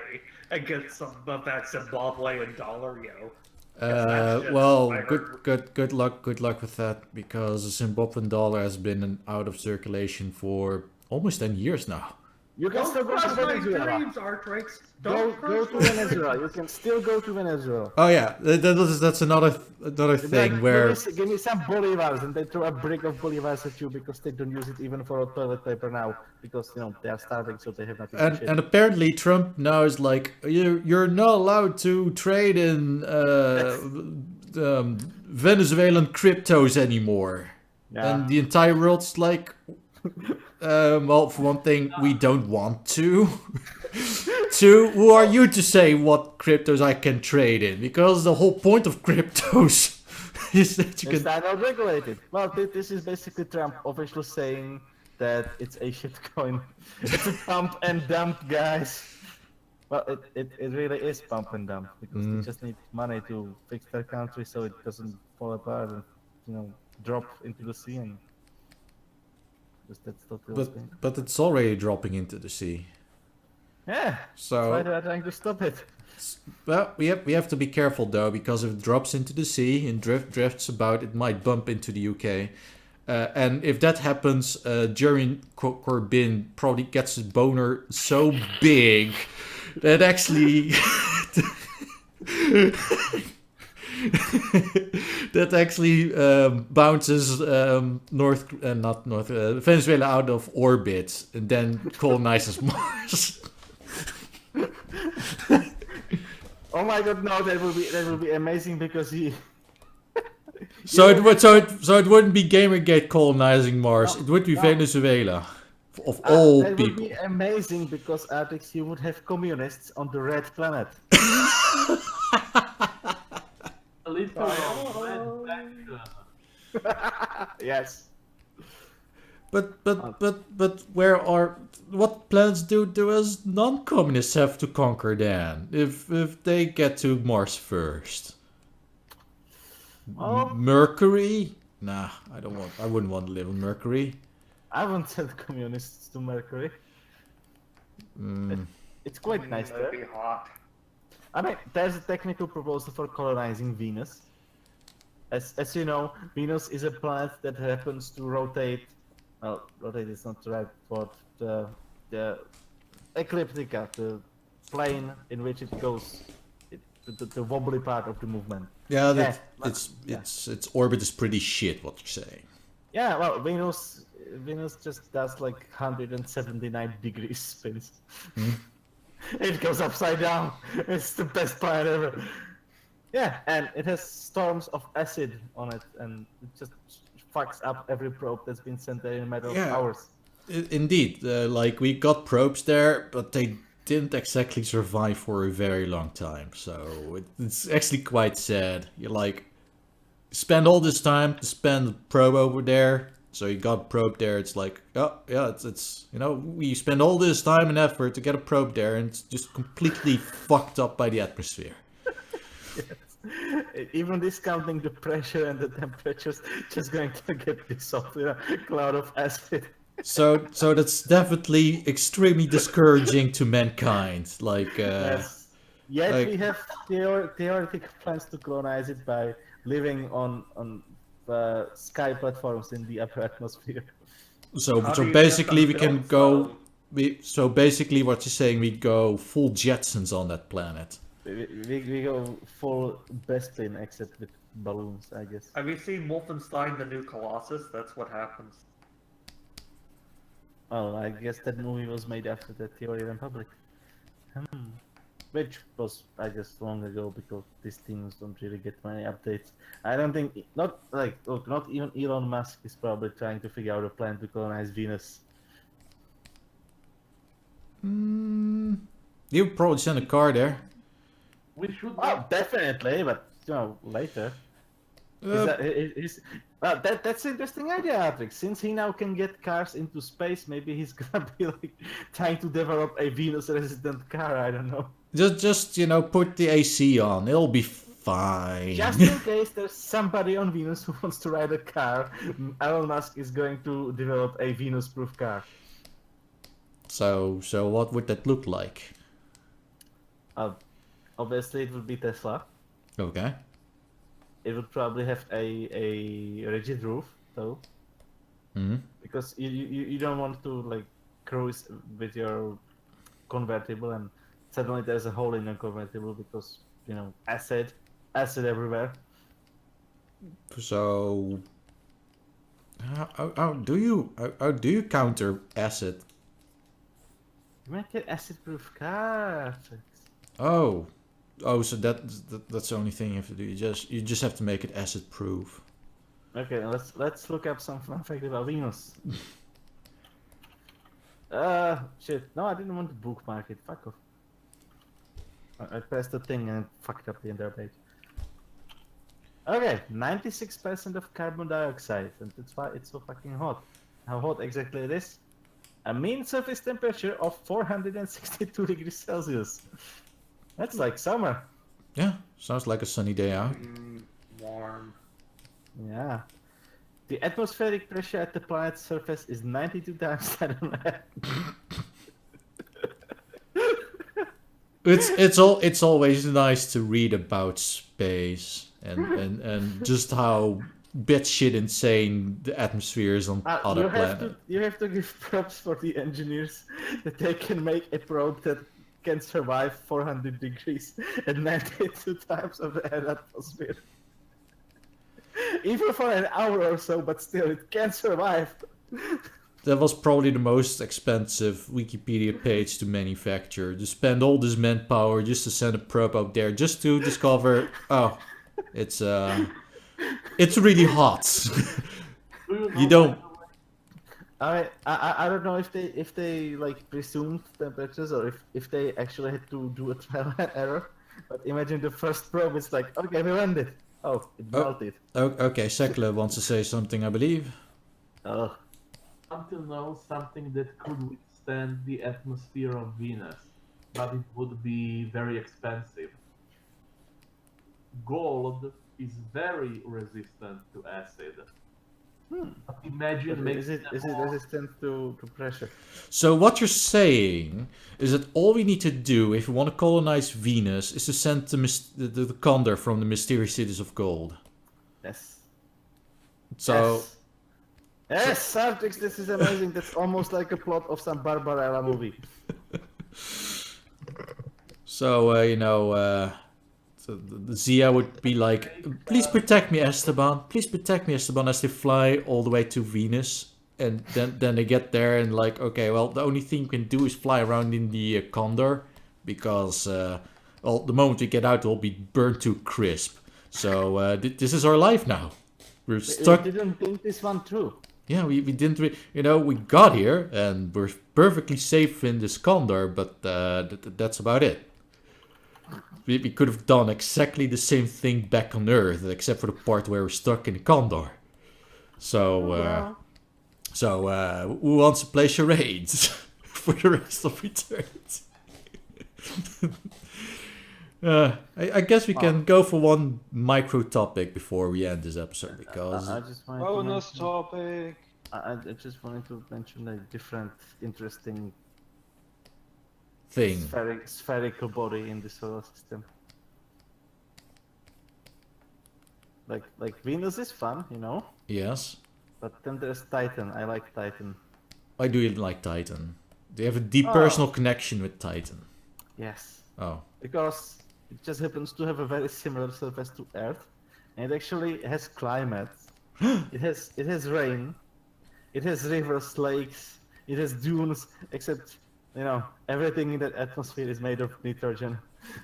and get some of that Zimbabwean dollar, yo. Well, good luck with that, because the Zimbabwean dollar has been out of circulation for almost 10 years now. You can Don't still go to crush my Venezuela. dreams, Artrix. Go Don't to crush my Venezuela. You dreams. can still go to Venezuela. Oh yeah, that's another thing Like, where give me some bolivars, and they throw a brick of bolivars at you because they don't use it even for toilet paper now, because they are starving, so they have nothing to shit. and apparently Trump now is like, you're not allowed to trade in Venezuelan cryptos anymore. Yeah. And the entire world's like, well, for one thing, we don't want to. Two, who are you to say what cryptos I can trade in? Because the whole point of cryptos is that you It's can... not regulated. Well, this is basically Trump officially saying that it's a shitcoin. It's a pump and dump, guys. Well, it really is pump and dump, because they just need money to fix their country so it doesn't fall apart and, drop into the sea. And because that's totally But it's already dropping into the sea. yeah. So... Why they are trying to stop it? Well, we have to be careful though, because if it drops into the sea and drifts about, it might bump into the UK. And if that happens, Jeremy Corbyn probably gets his boner so big that actually bounces Venezuela out of orbit and then colonizes Mars. Oh my God! No, that will be amazing, because he. So it wouldn't be GamerGate colonizing Mars. It would be Venezuela, of all that people. would be amazing, because Artrix, you would have communists on the red planet. A little red Dankula. Yes. But what planets do us non-communists have to conquer then? If they get to Mars first, Mercury? Nah, I wouldn't want to live on Mercury. I won't send communists to Mercury. It's quite nice That'd there. be hot. I mean, there's a technical proposal for colonizing Venus. As you know, Venus is a planet that happens to rotate. Well, rotate is not the right word. The ecliptica, the plane in which it goes, the wobbly part of the movement. Yeah, Yeah, its orbit is pretty shit. What you're saying? Yeah, well, Venus just does like 179 degrees spins. It goes upside down. It's the best planet ever. Yeah, and it has storms of acid on it, and it just fucks up every probe that's been sent there in a matter of hours. Indeed, like we got probes there, but they didn't exactly survive for a very long time. So it's actually quite sad. You're like, spend all this time to spend a probe over there. So you got a probe there. It's like, oh yeah, it's you know, we spend all this time and effort to get a probe there, and it's just completely fucked up by the atmosphere. Yes. Even discounting the pressure and the temperatures, just going to get dissolved in a cloud of acid. So that's definitely extremely discouraging to mankind. Like, Yes. Yet like- we have theoretical plans to colonize it by living on sky platforms in the upper atmosphere. so How do you basically we get can them go. built, So basically, what you're saying, we go full Jetsons on that planet. We go full Bespin except with balloons, I guess. Have you seen Wolfenstein: The New Colossus? That's what happens. Oh, I guess that movie was made after the Theory of Republic. Which was, I guess, long ago because these things don't really get many updates. I don't think, not even Elon Musk is probably trying to figure out a plan to colonize Venus. You probably send a car there. We should Oh, definitely, but later. That's an interesting idea, Artrix. Since he now can get cars into space, maybe he's gonna be like trying to develop a Venus-resistant car. I don't know. Just you know, put the AC on. It'll be fine. Just in case there's somebody on Venus who wants to ride a car, Elon Musk is going to develop a Venus-proof car. So what would that look like? Obviously, it would be Tesla. Okay. It would probably have a rigid roof, though, Hmm. because you don't want to like cruise with your convertible and suddenly there's a hole in your convertible because acid everywhere. So how do you counter acid? You make an acid-proof car. Oh, so that's the only thing you have to do. You just have to make it acid proof. Okay, let's look up some fun fact about Venus. Shit. No, I didn't want to bookmark it. Fuck off. I pressed the thing and it fucked up the entire page. Okay, 96% of carbon dioxide, and that's why it's so fucking hot. How hot exactly it is? A mean surface temperature of 462 degrees Celsius. That's like summer. Yeah, sounds like a sunny day out. Warm. Yeah. The atmospheric pressure at the planet's surface is 92 times that on Earth. It's always nice to read about space and just how batshit insane the atmosphere is on other planets. You have to give props for the engineers that they can make a probe that can survive 400 degrees and 92 times of the Earth atmosphere. Even for an hour or so, but still, it can survive. That was probably the most expensive Wikipedia page to manufacture. To spend all this manpower just to send a probe out there, just to discover, oh, it's really hot. You don't. I don't know if they like presumed temperatures or if they actually had to do a trial and error. But imagine the first probe is like, okay, we landed. Oh, it melted. Okay, Sekele wants to say something, I believe. Oh. until now something that could withstand the atmosphere of Venus, but it would be very expensive. Gold is very resistant to acid. But imagine But is it making resistant to pressure? So what you're saying is that all we need to do if we want to colonize Venus is to send the condor from the mysterious cities of gold. Yes. So Yes, Artrix, this is amazing. That's almost like a plot of some Barbarella movie. so the Zia would be like, please protect me, Esteban. Please protect me, Esteban, as they fly all the way to Venus. And then they get there and like, okay, well, the only thing you can do is fly around in the Condor. Because, well, the moment we get out, we'll be burnt to crisp. So this is our life now. We're stuck. We didn't think this one through. Yeah, we didn't, we got here and we're perfectly safe in this Condor, but that's about it. We could have done exactly the same thing back on Earth, except for the part where we're stuck in Condor. So, who wants to play charades for the rest of eternity? I guess we can go for one micro topic before we end this episode, because I just wanted Bonus to topic. I just wanted to mention a different interesting thing. spherical body in the solar system. Like Venus is fun, you know, Yes. but then there's Titan. I like Titan. Why do you like Titan? Do you have a deep personal connection with Titan? Yes, Oh. because it just happens to have a very similar surface to Earth, and it actually has climate. it has rain, it has rivers, lakes, it has dunes, except, you know, everything in that atmosphere is made of nitrogen.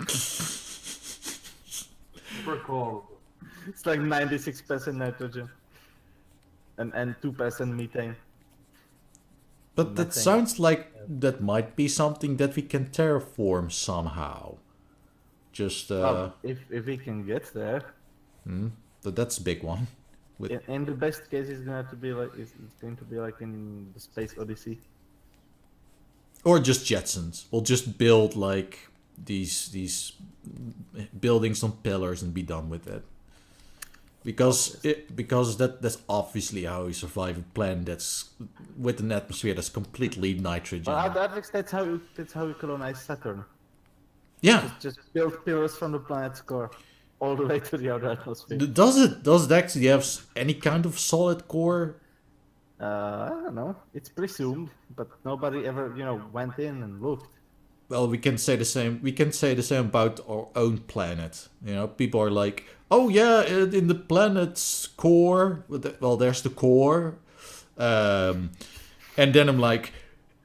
Super cool. It's like 96% nitrogen and 2% methane. But that Nothing. sounds like that might be something that we can terraform somehow. Just If we can get there, but that's a big one. in the best case, it's going to be like it's going to be like in the Space Odyssey. Or just Jetsons. We'll just build like these buildings on pillars and be done with it. Because that's obviously how you survive a planet that's with an atmosphere that's completely nitrogen. Well, that's how you colonize Saturn. Yeah. Just build pillars from the planet's core all the way to the outer atmosphere. Does it actually have any kind of solid core? I don't know. It's presumed, but nobody ever, went in and looked. Well, we can say the same. We can say the same about our own planet. You know, people are like, "Oh yeah, in the planet's core, well, there's the core," and then I'm like,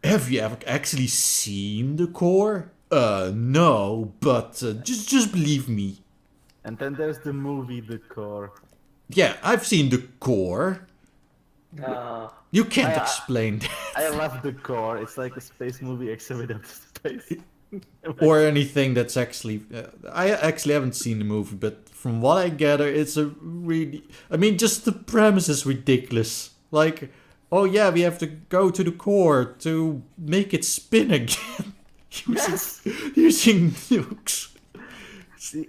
"Have you ever actually seen the core?" No, but just believe me. And then there's the movie The Core. Yeah, I've seen the core. You can't explain that. I love The Core. It's like a space movie except into space. Or anything that's actually... I actually haven't seen the movie, but from what I gather, it's a really... I mean, just the premise is ridiculous. Like, oh yeah, we have to go to the core to make it spin again. using nukes. The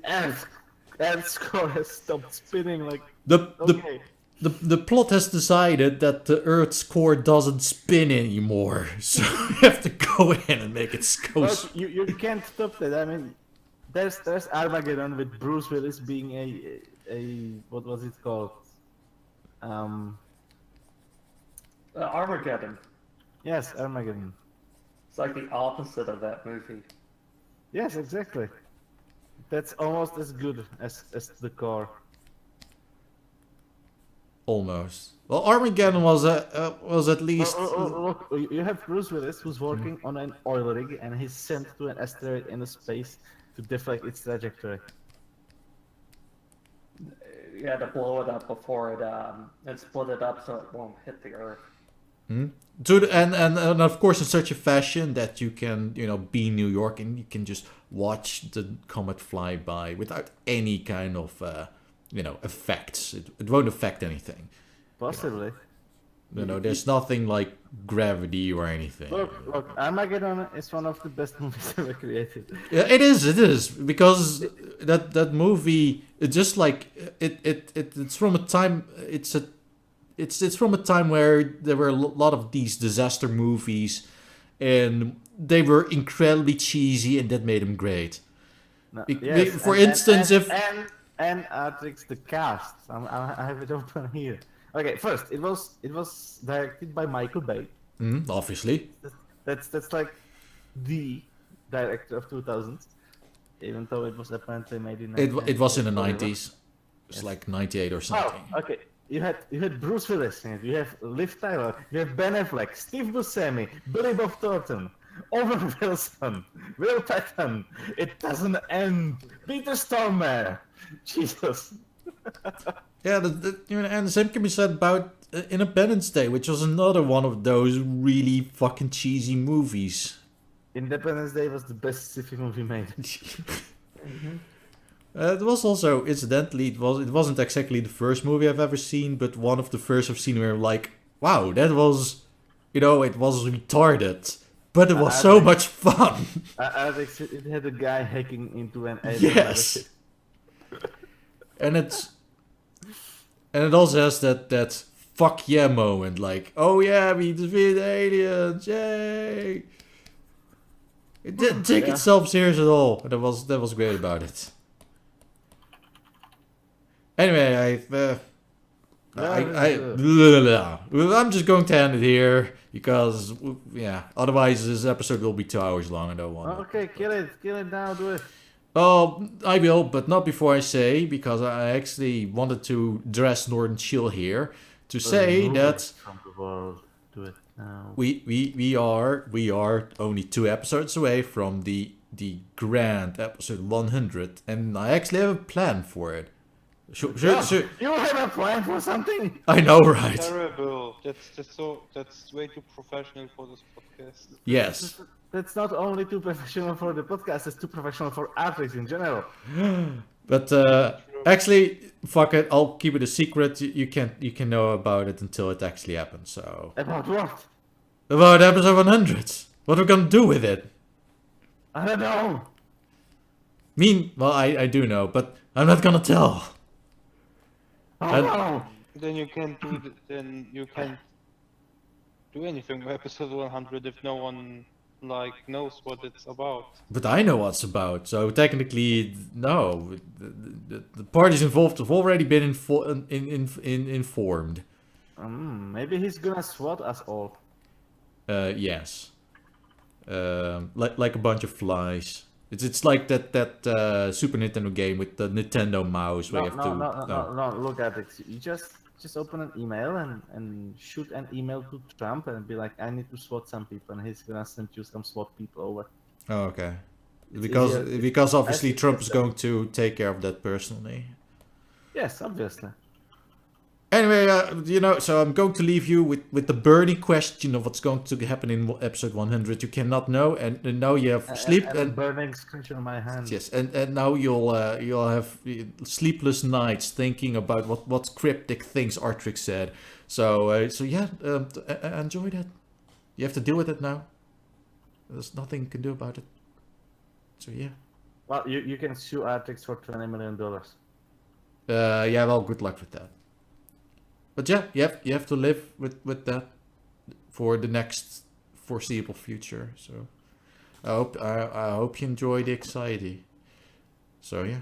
Earth's core has stopped spinning like... The plot has decided that the Earth's core doesn't spin anymore, so you have to go in and make it go. Look, you can't stop that. I mean, there's Armageddon with Bruce Willis being a what was it called? Armageddon. Yes, Armageddon. It's like the opposite of that movie. Yes, exactly. That's almost as good as The Core. Almost. Well, Armageddon was at least. Look, you have Bruce Willis who's working on an oil rig and he's sent to an asteroid in space to deflect its trajectory. You had to blow it up before it and split it up so it won't hit the Earth. And of course in such a fashion that you can, be in New York and you can just watch the comet fly by without any kind of effects. It won't affect anything. Possibly. There's nothing like gravity or anything. Look, Armageddon is one of the best movies ever created. Yeah, it is because that movie, it's just like it's from a time it's from a time where there were a lot of these disaster movies, and they were incredibly cheesy, and that made them great. For instance, and Artrix the cast. I have it open here. Okay, first it was directed by Michael Bay. Obviously. That's like the director of 2000s, even though it was apparently made in. It was in the 90s. It's like 98 or something. Oh, okay. You had Bruce Willis in it. You have Liv Tyler. You have Ben Affleck, Steve Buscemi, Billy Bob Thornton, Owen Wilson, Will Patton. It doesn't end. Peter Stormare. Jesus. Yeah, and the same can be said about Independence Day, which was another one of those really fucking cheesy movies. Independence Day was the best sci-fi movie made. It was also, incidentally, it wasn't exactly the first movie I've ever seen, but one of the first I've seen where I'm like, wow, that was, it was retarded, but it was so much fun. I think it had a guy hacking into an alien. Yes. And it also has that fuck yeah moment, like, oh yeah, we defeated aliens, yay! It didn't take itself serious at all, and that was great about it. Anyway, I'm just going to end it here because otherwise this episode will be 2 hours long. I don't want. Okay, kill it now, do it. Oh, I will, but not before I say, because I actually wanted to dress Northern Chill here to say that from the world. Do it now. we are only 2 episodes away from the grand episode 100, and I actually have a plan for it. Sure. You have a plan for something? I know, right? Terrible. That's way too professional for this podcast. Yes. That's not only too professional for the podcast, it's too professional for Artrix in general. But actually, fuck it. I'll keep it a secret. You can know about it until it actually happens. So. About what? About episode 100. What are we gonna do with it? I don't know. Well, I do know, but I'm not gonna tell. Oh no. Then you can't do anything with episode 100 if no one knows what it's about. But I know what's about, so technically, no. The parties involved have already been informed. Maybe he's gonna SWAT us all. Yes. Like a bunch of flies. It's like that Super Nintendo game with the Nintendo mouse where you have to... No, look at it. You just open an email and shoot an email to Trump and be like, I need to SWAT some people, and he's gonna send you some SWAT people over. Oh, okay. Because obviously Trump is going to take care of that personally. Yes, obviously. Anyway, so I'm going to leave you with the burning question of what's going to happen in episode 100. You cannot know, and now you have sleep and burning scratch on my hand. Yes, and now you'll have sleepless nights thinking about what cryptic things Artrix said. So enjoy that. You have to deal with it now. There's nothing you can do about it. So yeah. Well, you can sue Artrix for $20 million. Well, good luck with that. But yeah, you have to live with that for the next foreseeable future. So I hope you enjoy the anxiety. So yeah.